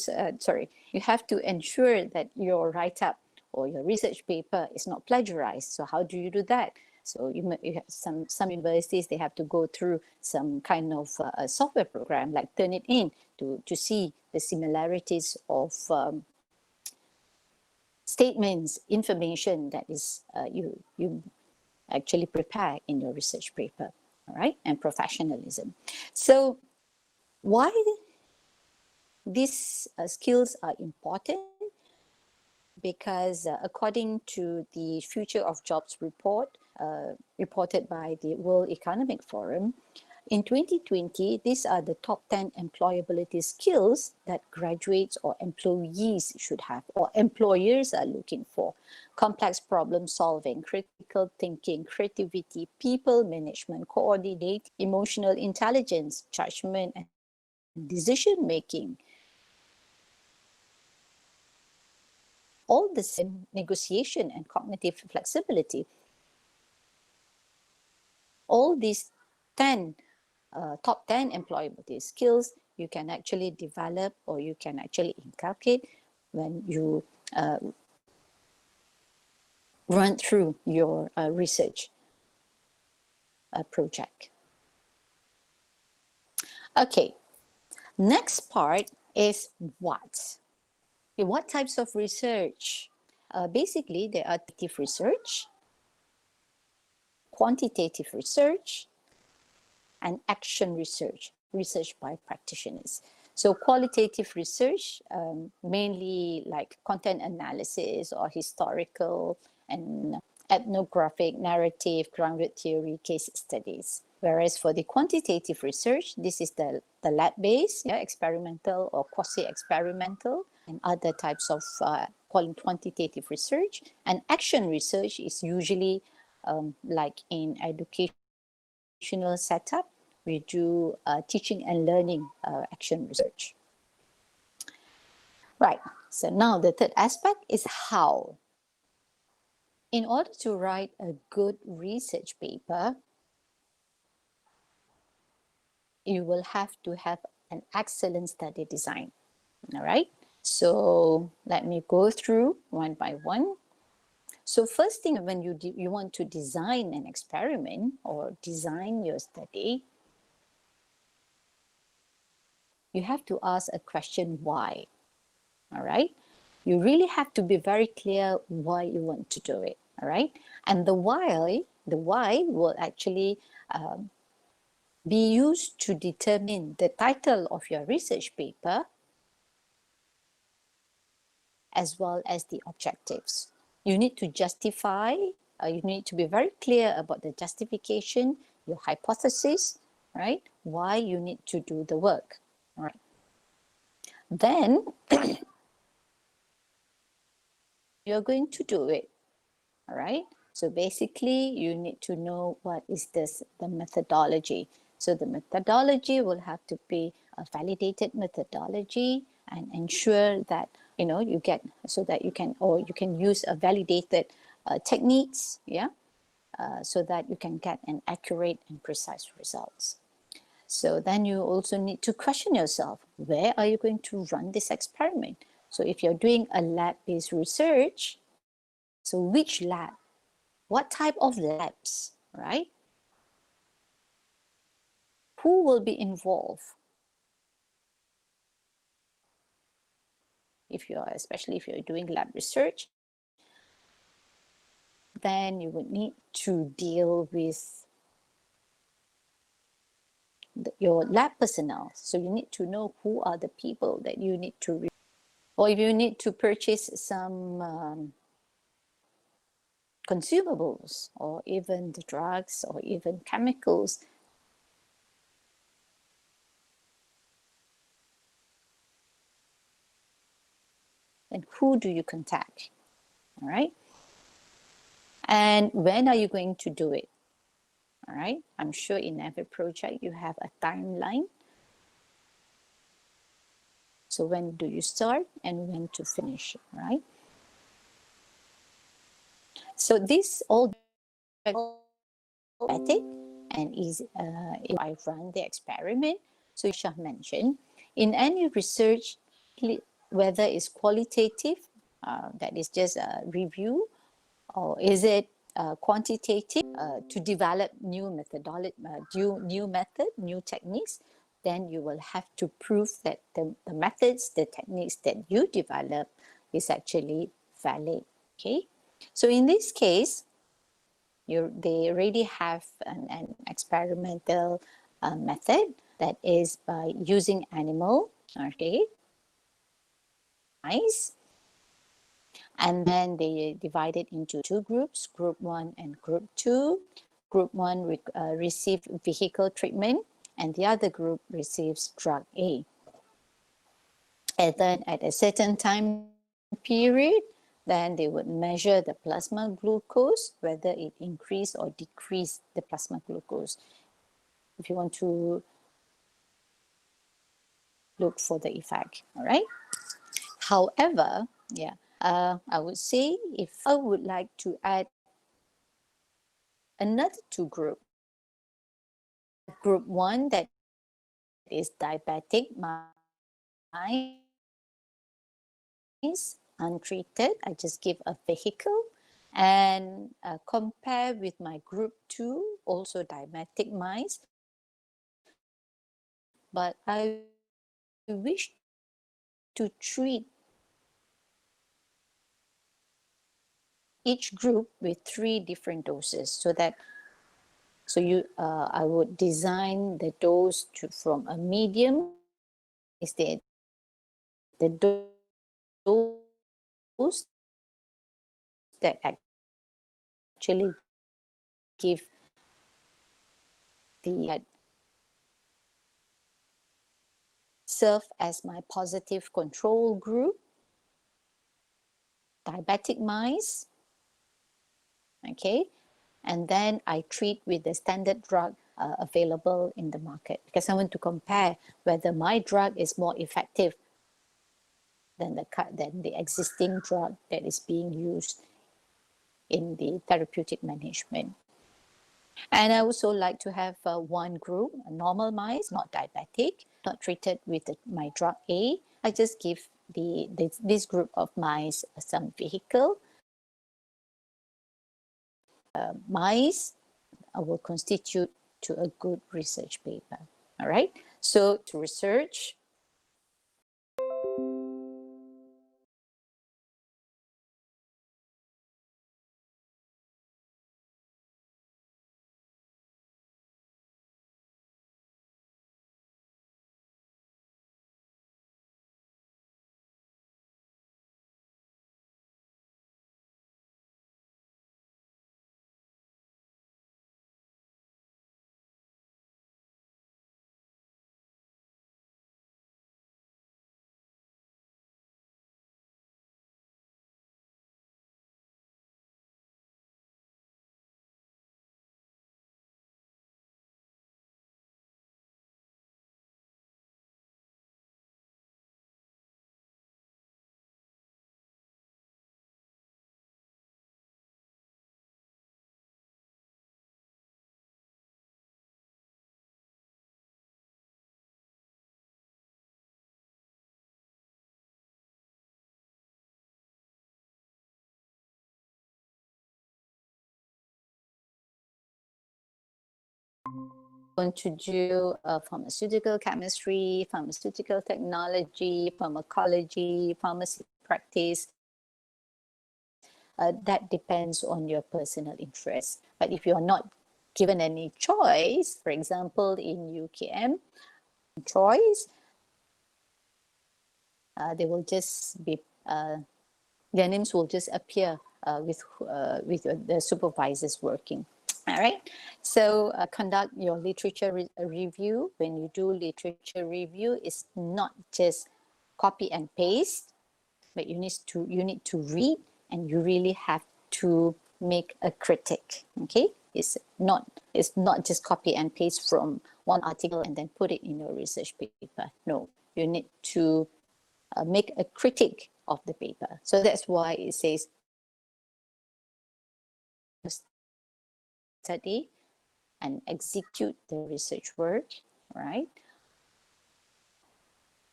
you have to ensure that your write-up or your research paper is not plagiarized. So how do you do that? So you have some universities, they have to go through some kind of software program like Turnitin to see the similarities of statements, information that is you actually prepare in your research paper, all right? And professionalism. So why these skills are important? Because according to the Future of Jobs report, reported by the World Economic Forum, in 2020, these are the top 10 employability skills that graduates or employees should have, or employers are looking for. Complex problem solving, critical thinking, creativity, people management, coordinate, emotional intelligence, judgment, and decision making. All the same, negotiation and cognitive flexibility. All these 10 top 10 employability skills you can actually develop, or you can actually inculcate when you run through your research project. Okay, next part is what? Okay, what types of research? Basically, there are quantitative research, quantitative research, and action research, research by practitioners. So qualitative research, mainly like content analysis or historical and ethnographic, narrative, grounded theory, case studies. Whereas for the quantitative research, this is the lab-based, experimental or quasi-experimental, and other types of quantitative research. And action research is usually like in educational setup, we do teaching and learning action research. Right, so now the third aspect is how. In order to write a good research paper, you will have to have an excellent study design, all right? So let me go through one by one. So first thing, when you want to design an experiment or design your study, you have to ask a question, why? All right? You really have to be very clear why you want to do it, all right? And the why will actually be used to determine the title of your research paper, as well as the objectives. You need to justify, you need to be very clear about the justification, your hypothesis, right? Why you need to do the work, all right? Then you're going to do it, all right? So basically, you need to know what is the methodology. So the methodology will have to be a validated methodology, and ensure that you get, so that you can use a validated techniques, so that you can get an accurate and precise results. So then you also need to question yourself, where are you going to run this experiment? So if you're doing a lab-based research, so which lab? What type of labs, right? Who will be involved? Especially if you're doing lab research, then you would need to deal with your lab personnel. So you need to know who are the people that you need to, or if you need to purchase some consumables or even the drugs or even chemicals, then who do you contact? All right. And when are you going to do it? All right. I'm sure in every project you have a timeline. So when do you start and when to finish, right? So this all ethic and is if I run the experiment. So you should mention in any research, whether it's qualitative, that is just a review, or is it quantitative to develop new methodology, new method, new techniques, then you will have to prove that the methods, the techniques that you develop is actually valid. Okay, so in this case, they already have an experimental method that is by using animal, okay, mice, and then they divide it into two groups, group 1 and group 2. Group 1 received vehicle treatment and the other group receives drug A. And then at a certain time period, then they would measure the plasma glucose, whether it increased or decreased the plasma glucose. If you want to look for the effect, all right? However, I would say if I would like to add another two group, group 1 that is diabetic mice, untreated, I just give a vehicle and compare with my group 2, also diabetic mice, but I wish to treat each group with 3 different doses so that I would design the dose from a medium instead the dose that actually give the serve as my positive control group, diabetic mice, okay, and then I treat with the standard drug available in the market because I want to compare whether my drug is more effective than the existing drug that is being used in the therapeutic management. And I also like to have one group, normal mice, not diabetic, not treated with my drug A. I just give this group of mice some vehicle. Mice will constitute to a good research paper. All right. So to research, going to do pharmaceutical chemistry, pharmaceutical technology, pharmacology, pharmacy practice. That depends on your personal interest. But if you're not given any choice, for example, in UKM, choice, they will just be, their names will just appear with the supervisors working. All right, so conduct your literature review. When you do literature review, it's not just copy and paste, but you need to read, and you really have to make a critique. Okay, it's not just copy and paste from one article and then put it in your research paper. No, you need to make a critique of the paper. So that's why it says study and execute the research work, right?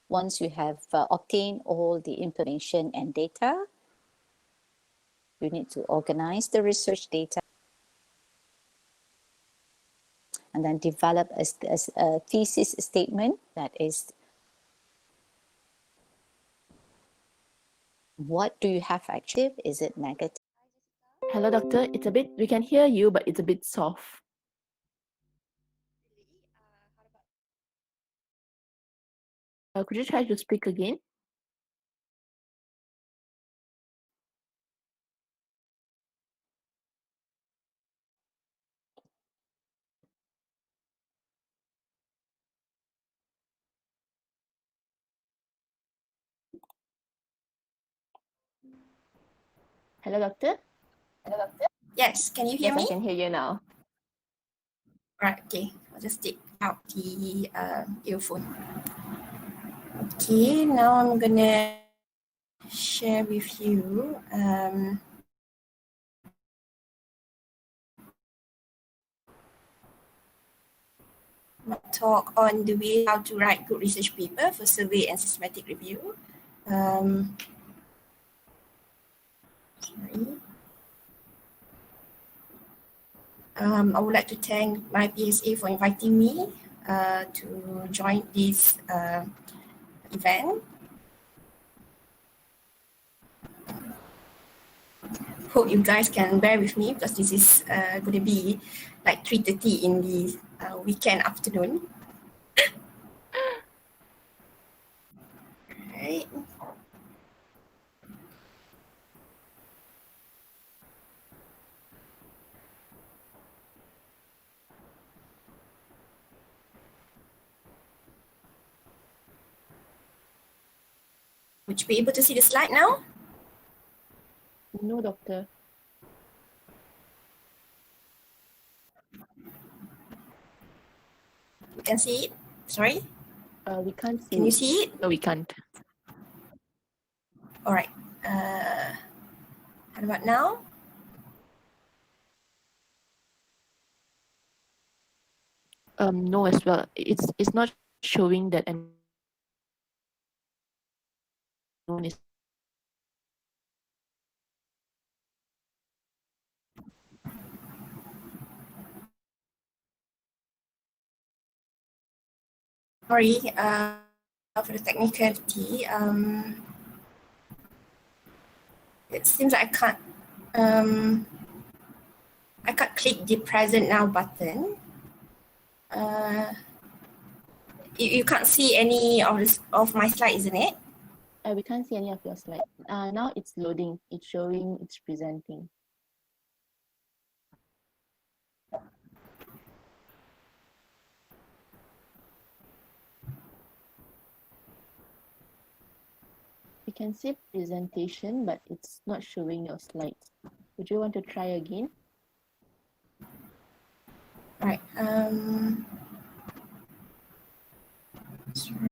Once you have obtained all the information and data, you need to organize the research data and then develop a thesis statement that is, what do you have actually? Is it negative? Hello, doctor. We can hear you, but it's a bit soft. Could you try to speak again? Hello, doctor. Yes, can you hear Yes, I me? can hear you now. Right, okay. I'll just take out the earphone. Okay, now I'm gonna share with you my talk on the way how to write good research paper for survey and systematic review. Sorry. I would like to thank MyPSA for inviting me to join this event. Hope you guys can bear with me because this is going to be like 3:30 in the weekend afternoon. Right. Would you be able to see the slide now? No, doctor. You can see it? Sorry? We can't see. Can you see it? No, we can't. All right. How about now? No, as well. It's not showing that anyone is. Sorry for the technicality. It seems like I can't click the present now button. You can't see any of my slide, isn't it? We can't see any of your slides. Now it's loading. It's showing. It's presenting. We can see presentation, but it's not showing your slides. Would you want to try again? Right. Sorry.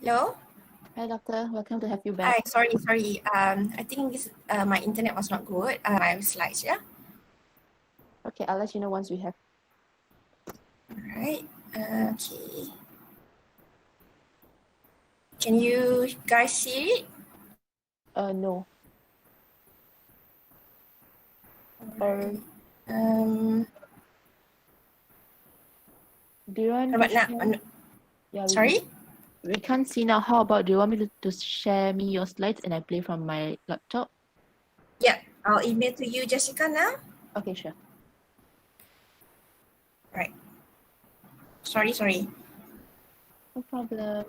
Hello? Hi, doctor. Welcome to have you Hi, back. sorry. I think this my internet was not good. My slides, yeah. Okay, I'll let you know once we have. All right. Okay. Can you guys see it? No. Or Um. do you want How to about now? share? Yeah, Sorry. we can't see now. How about, do you want me to share me your slides and I play from my laptop? Yeah. I'll email to you, Jessica, now. Okay, sure. Right. Sorry. No problem.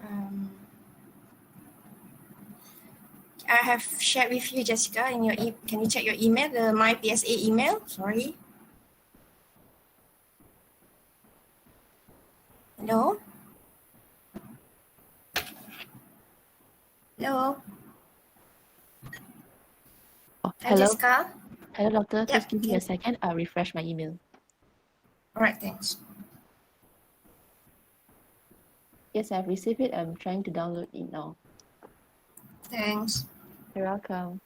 Um. I have shared with you, Jessica, in your can you check your email, the MyPSA email? Sorry. Hello? Hello? Oh, Hi, hello. Jessica. Hello, doctor. Yep. Just give me a second. I'll refresh my email. All right, thanks. Yes, I've received it. I'm trying to download it now. Thanks. You're welcome.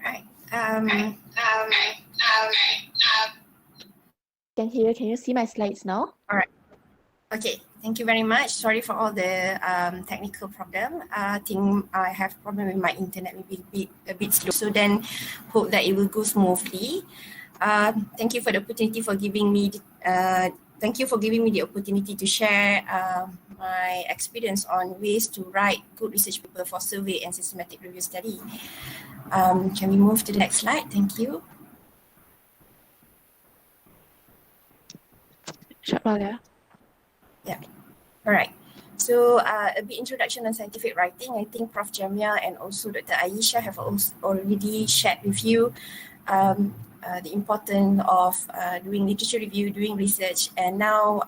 Right. Can you see my slides now? All right. Okay. Thank you very much. Sorry for all the technical problem. I think I have problem with my internet, maybe a bit slow. So then, hope that it will go smoothly. Thank you for the opportunity for giving me. Thank you for giving me the opportunity to share my experience on ways to write good research paper for survey and systematic review study. Can we move to the next slide? Thank you. Short while, yeah. Yeah. All right. So a bit introduction on scientific writing. I think Prof. Jamia and also Dr. Aisha have also already shared with you the importance of doing literature review, doing research, and now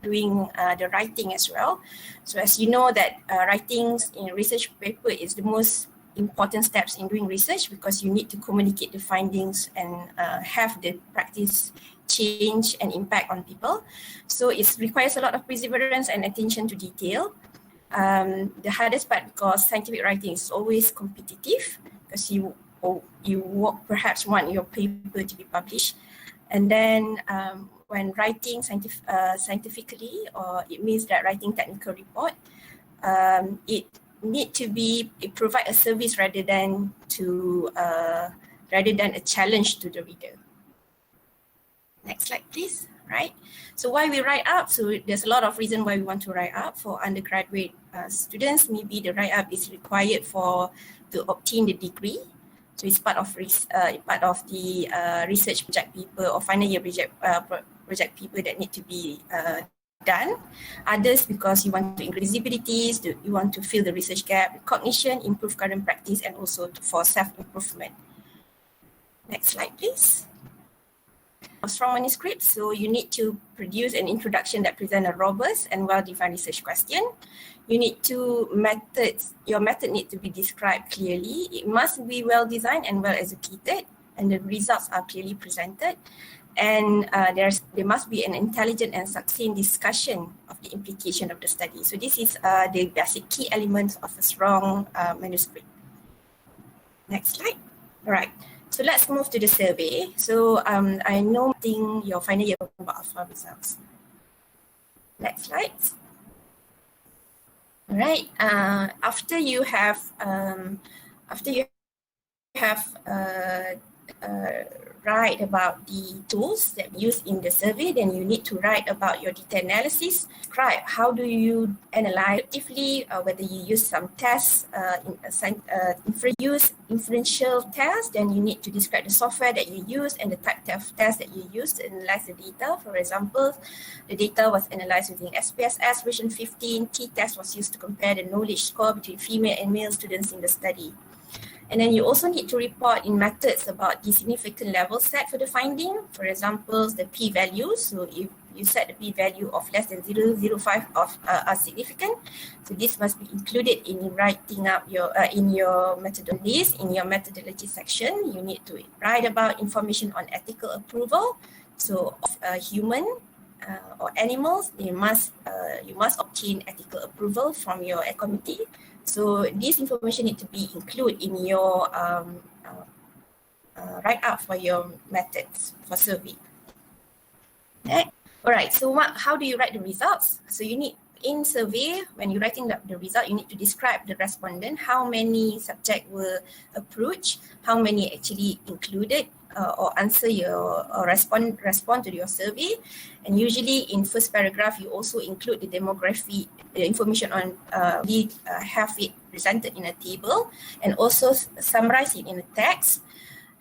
doing the writing as well. So as you know that writing in research paper is the most important steps in doing research because you need to communicate the findings and have the practice change and impact on people. So it requires a lot of perseverance and attention to detail. The hardest part because scientific writing is always competitive. because you perhaps want your paper to be published. And then when writing scientifically, or it means that writing technical report, it provide a service rather than a challenge to the reader. Next slide, please. Right. So why we write up? So there's a lot of reason why we want to write up. For undergraduate students, maybe the write up is required to obtain the degree. So it's part of the research project paper or final year project paper that need to be done. Others because you want to increase visibility, you want to fill the research gap, cognition, improve current practice, and also for self-improvement. Next slide, please. A strong manuscript, so you need to produce an introduction that presents a robust and well-defined research question. You need your method need to be described clearly. It must be well-designed and well-executed, and the results are clearly presented. And there must be an intelligent and succinct discussion of the implication of the study. So this is the basic key elements of a strong manuscript. Next slide. All right. So let's move to the survey. So I know your final year about alpha results. Next slide. All right. After you have write about the tools that you use in the survey, then you need to write about your data analysis. Describe how do you analyze effectively, whether you use some tests, inferential tests, then you need to describe the software that you use and the type of test that you use to analyze the data. For example, the data was analyzed using SPSS version 15. T-test was used to compare the knowledge score between female and male students in the study. And then you also need to report in methods about the significant level set for the finding. For example, the p-values. So if you set the p-value of less than 0.005 are significant, so this must be included in writing up your methodology. In your methodology section, you need to write about information on ethical approval. So of human or animals, you must obtain ethical approval from your committee. So this information need to be included in your write-up for your methods for survey. Okay. All right, so how do you write the results? So you need, in survey, when you're writing the result, you need to describe the respondent, how many subjects were approached, how many actually included or answer respond to your survey. And usually in first paragraph, you also include the demography, the information on have it presented in a table, and also summarize it in a text.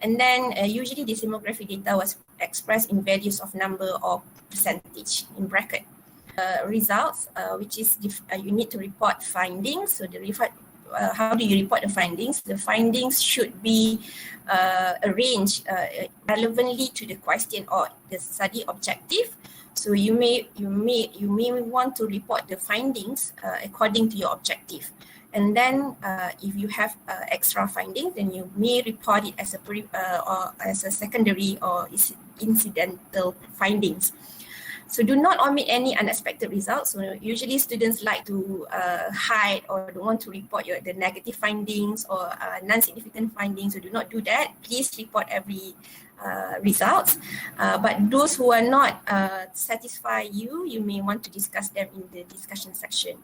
And then usually this demographic data was expressed in values of number or percentage in bracket. Results, which is you need to report findings. So how do you report the findings? The findings should be arranged relevantly to the question or the study objective. So you may want to report the findings according to your objective. And then if you have extra findings, then you may report it as a secondary or incidental findings. So do not omit any unexpected results. So usually students like to hide or don't want to report the negative findings or non-significant findings. So do not do that. Please report every results. But those who are not satisfy you may want to discuss them in the discussion section.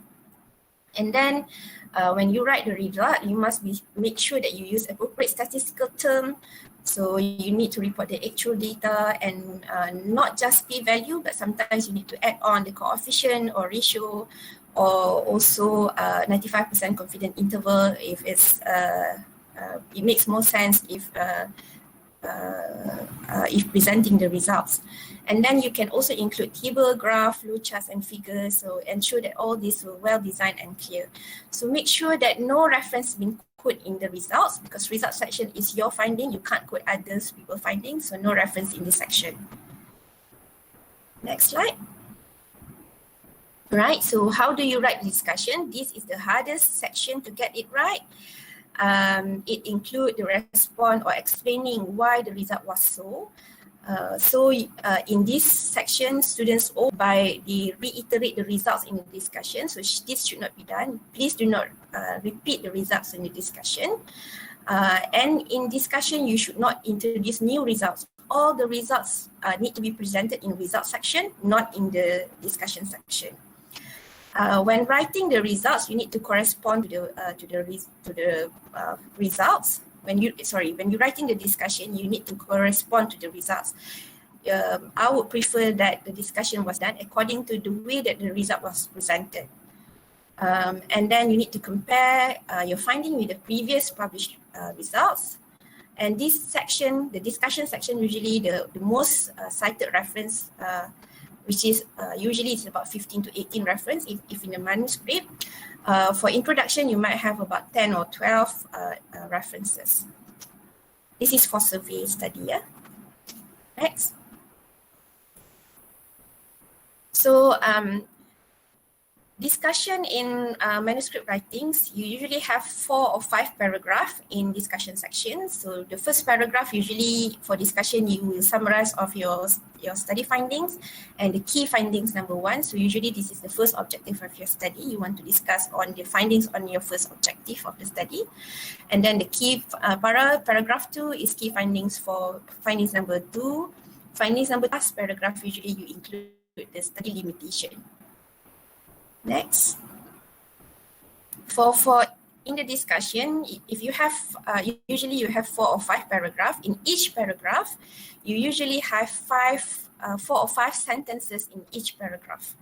And then when you write the result, you must make sure that you use appropriate statistical term. So you need to report the actual data and not just p-value, but sometimes you need to add on the coefficient or ratio, or also 95% confidence interval if it's it makes more sense if presenting the results. And then you can also include table, graph, flowcharts, and figures. So ensure that all these were well designed and clear. So make sure that no reference been put in the results, because result section is your finding. You can't quote others people's findings, so no reference in this section. Next slide. Right, so how do you write the discussion? This is the hardest section to get it right. It includes the response or explaining why the result was so. In this section, students reiterate the results in the discussion. So this should not be done. Please do not repeat the results in the discussion. And in discussion, you should not introduce new results. All the results need to be presented in result section, not in the discussion section. When writing the results, you need to correspond to the results. When you're writing the discussion, you need to correspond to the results. I would prefer that the discussion was done according to the way that the result was presented. And then you need to compare your finding with the previous published results. And this section, the discussion section, usually the most cited reference, which is usually it's about 15 to 18 reference if in a manuscript. For introduction, you might have about 10 or 12 references. This is for survey study. Yeah? Next. So discussion in manuscript writings, you usually have 4 or 5 paragraphs in discussion section. So the first paragraph, usually for discussion, you will summarize of your study findings and the key findings, number 1. So usually this is the first objective of your study. You want to discuss on the findings on your first objective of the study. And then the key paragraph 2 is key findings for findings number 2. Findings number last paragraph, usually you include the study limitation. Next, for in the discussion, if you have usually you have 4 or 5 paragraphs. In each paragraph, you usually have 4 or 5 sentences in each paragraph.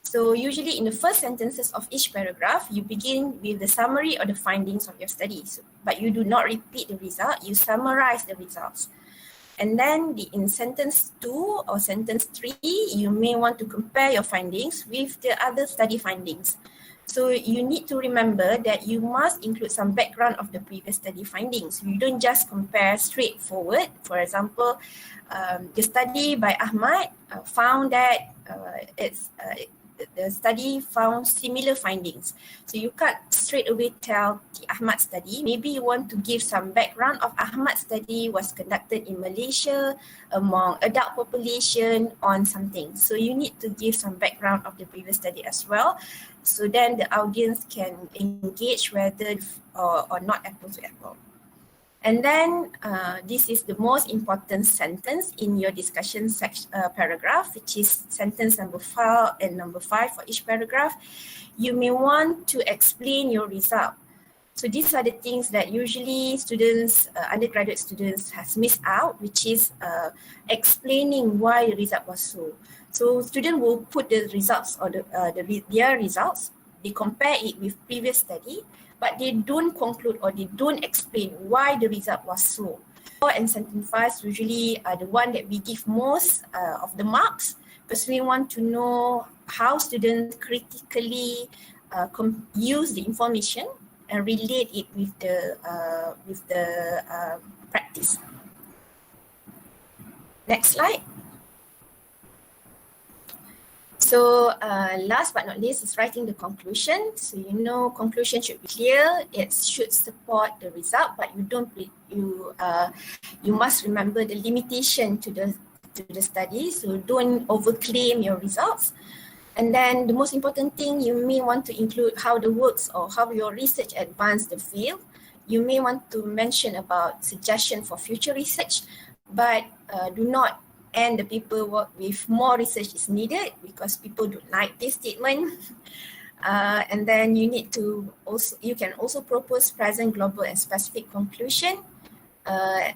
So usually in the first sentences of each paragraph, you begin with the summary or the findings of your studies, but you do not repeat the result. You summarize the results. And then in sentence 2 or sentence 3, you may want to compare your findings with the other study findings. So you need to remember that you must include some background of the previous study findings. You don't just compare straightforward. For example, the study by Ahmad found that the study found similar findings. So you can't straight away tell the Ahmad study. Maybe you want to give some background of Ahmad study was conducted in Malaysia among adult population on something. So you need to give some background of the previous study as well. So then the audience can engage whether or not apple to apple. And then this is the most important sentence in your discussion paragraph, which is sentence number 4 and number 5 for each paragraph. You may want to explain your result. So these are the things that usually students, undergraduate students has missed out, which is explaining why the result was so. So student will put the results or their results, they compare it with previous study, but they don't conclude or they don't explain why the result was so. 4 and sentence 5 usually are the one that we give most of the marks, because we want to know how students critically use the information and relate it with the practice. Next slide. So last but not least is writing the conclusion. So you know conclusion should be clear. It should support the result, but you must remember the limitation to the study. So don't overclaim your results. And then the most important thing, you may want to include how the works or how your research advanced the field. You may want to mention about suggestion for future research, but do not end the paperwork with more research is needed, because people don't like this statement. And then you need to you can also propose present, global and specific conclusion. At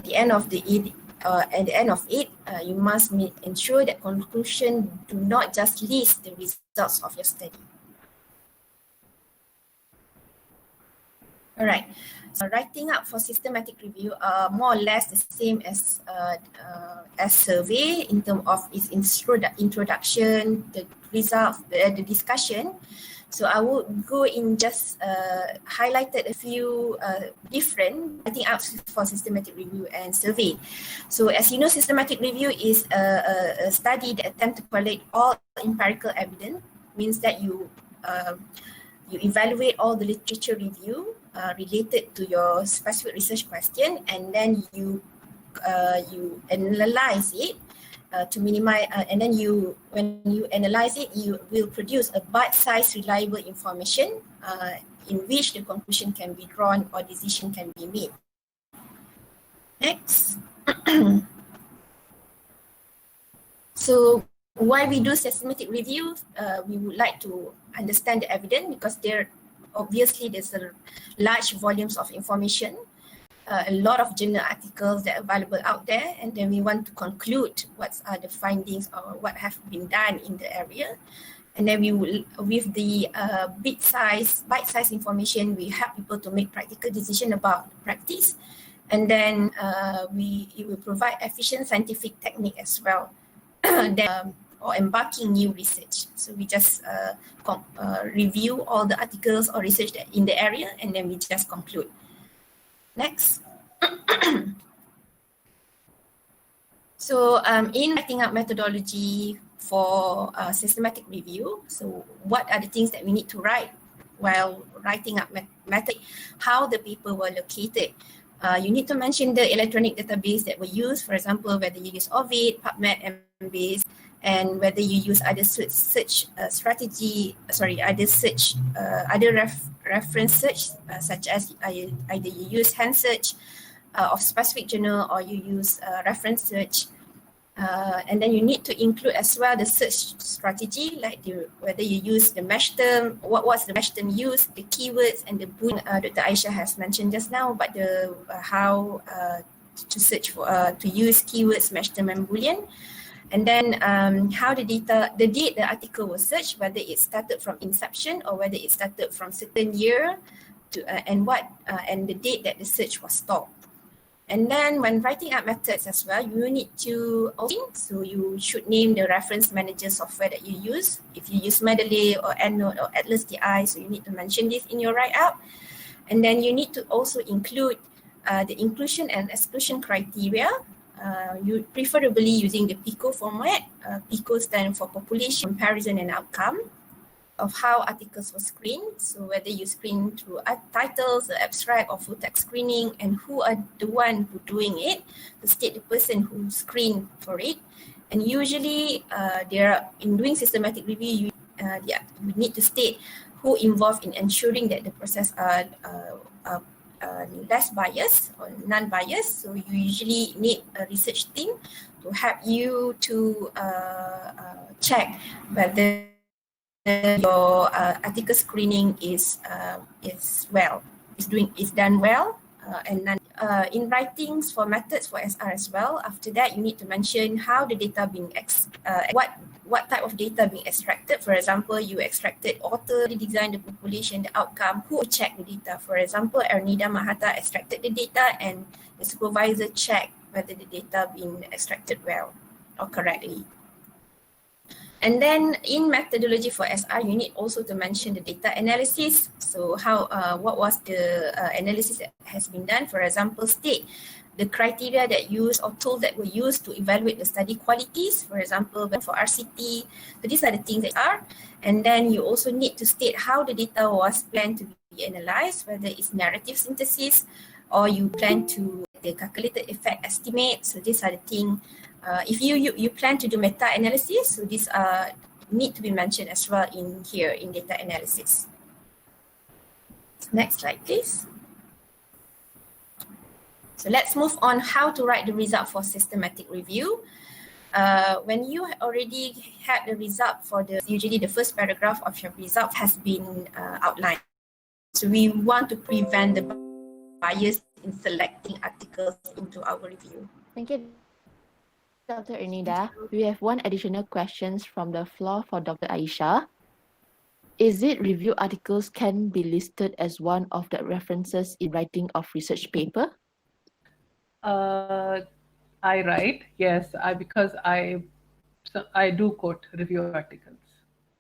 the end of it, you must ensure that conclusion do not just list the results of your study. All right. So writing up for systematic review are more or less the same as survey in terms of its introduction, the results, the discussion. So I would go in just highlighted a few different writing up for systematic review and survey. So as you know, systematic review is a study that attempts to collate all empirical evidence. Means that you evaluate all the literature review related to your specific research question, and then you analyze it to minimize, and then when you analyze it, you will produce a bite-sized reliable information, in which the conclusion can be drawn or decision can be made. Next. So why we do systematic review? We would like to understand the evidence because there's a large volumes of information, a lot of journal articles that are available out there, and then we want to conclude what are the findings or what have been done in the area. And then we will, with the bite-size information, we help people to make practical decision about practice. And then it will provide efficient scientific technique as well. Or embarking new research. So we just review all the articles or research that in the area, and then we just conclude. Next. So in writing up methodology for systematic review, so what are the things that we need to write while writing up method? How the paper were located. You need to mention the electronic database that were used, for example, whether you use Ovid, PubMed, Embase, and whether you use other search strategy, other reference search, such as either you use hand search of specific journal or you use reference search. And then you need to include as well the search strategy, like whether you use the mesh term, what's the mesh term used, the keywords and the Boolean. Dr. Aisha has mentioned just now, but how to search for to use keywords, mesh term and Boolean. And then how the date the article was searched, whether it started from inception or whether it started from certain year and the date that the search was stopped. And then when writing up methods as well, you need to so you should name the reference manager software that you use. If you use Mendeley or EndNote or Atlas DI, so you need to mention this in your write-up. And then you need to also include the inclusion and exclusion criteria. You preferably using the PICO format. PICO stands for population, comparison and outcome, of how articles were screened. So whether you screen through titles, the abstract or full text screening, and who are the one who doing it, to state the person who screened for it. And usually in doing systematic review, you need to state who involved in ensuring that the process are less biased or non-biased. So you usually need a research team to help you to check whether your article screening is done well, and in writings for methods for SR as well. After that, you need to mention how the data being what type of data being extracted. For example, you extracted author, the design, the population, the outcome, who checked the data. For example, Ernida Mahata extracted the data and the supervisor checked whether the data being extracted well or correctly. And then in methodology for SR, you need also to mention the data analysis. So what was the analysis that has been done? For example, state the criteria that used or tools that were used to evaluate the study qualities. For example, for RCT, so these are the things that are. And then you also need to state how the data was planned to be analyzed, whether it's narrative synthesis or you plan to the calculated effect estimate. So these are the things. If you plan to do meta-analysis, so these need to be mentioned as well in here in data analysis. Next slide, please. So let's move on how to write the result for systematic review. When you already had the result usually the first paragraph of your result has been outlined. So we want to prevent the bias in selecting articles into our review. Thank you, Dr. Ernida. We have one additional questions from the floor for Dr. Aisha. Is it review articles can be listed as one of the references in writing of research paper? I write, yes, because I do quote review articles.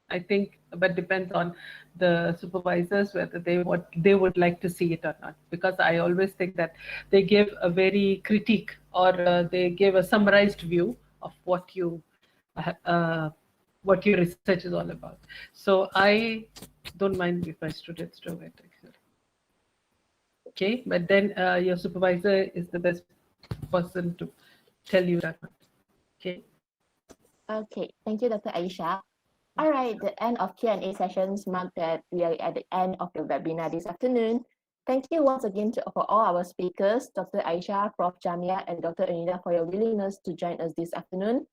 I think, but depends on the supervisors whether they would like to see it or not. Because I always think that they give a very critique or they give a summarized view of what your research is all about. So I don't mind if my students do it. Okay, but then your supervisor is the best person to tell you that. Okay. Okay, thank you, Dr. Aisha. All right, the end of Q&A sessions mark that we are at the end of the webinar this afternoon. Thank you once again for all our speakers, Dr. Aisha, Prof. Jamia, and Dr. Anida for your willingness to join us this afternoon.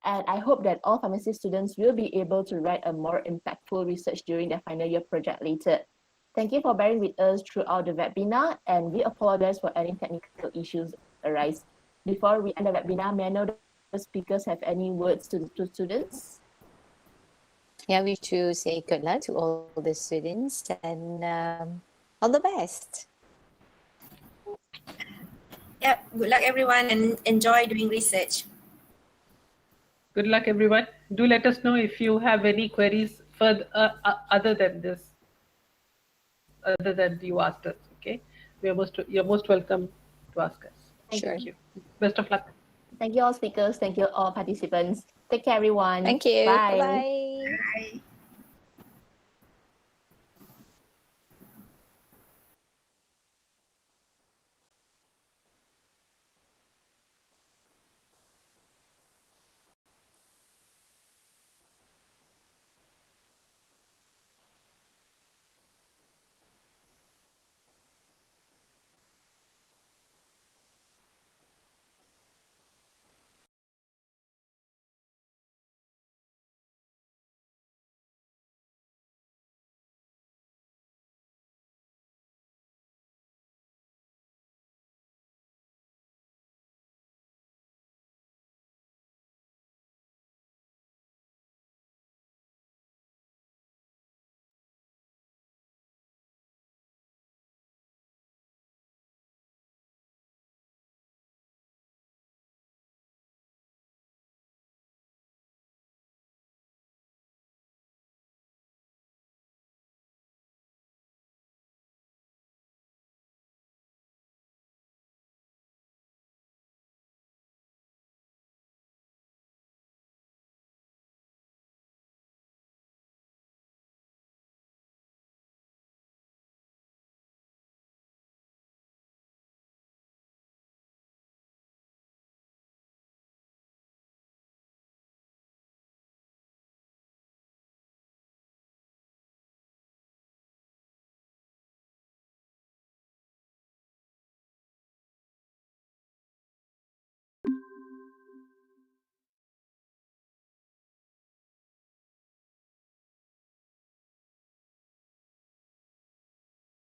And I hope that all pharmacy students will be able to write a more impactful research during their final year project later. Thank you for bearing with us throughout the webinar, and we apologize for any technical issues arise. Before we end the webinar, may I know the speakers have any words to the students? Yeah, we to say good luck to all the students and all the best. Yeah, good luck everyone and enjoy doing research. Good luck, everyone. Do let us know if you have any queries further other than this, other than you asked us. Okay, you're most welcome to ask us. Sure. Thank you. Best of luck. Thank you all speakers. Thank you all participants. Take care, everyone. Thank you. Bye. Bye-bye. Bye.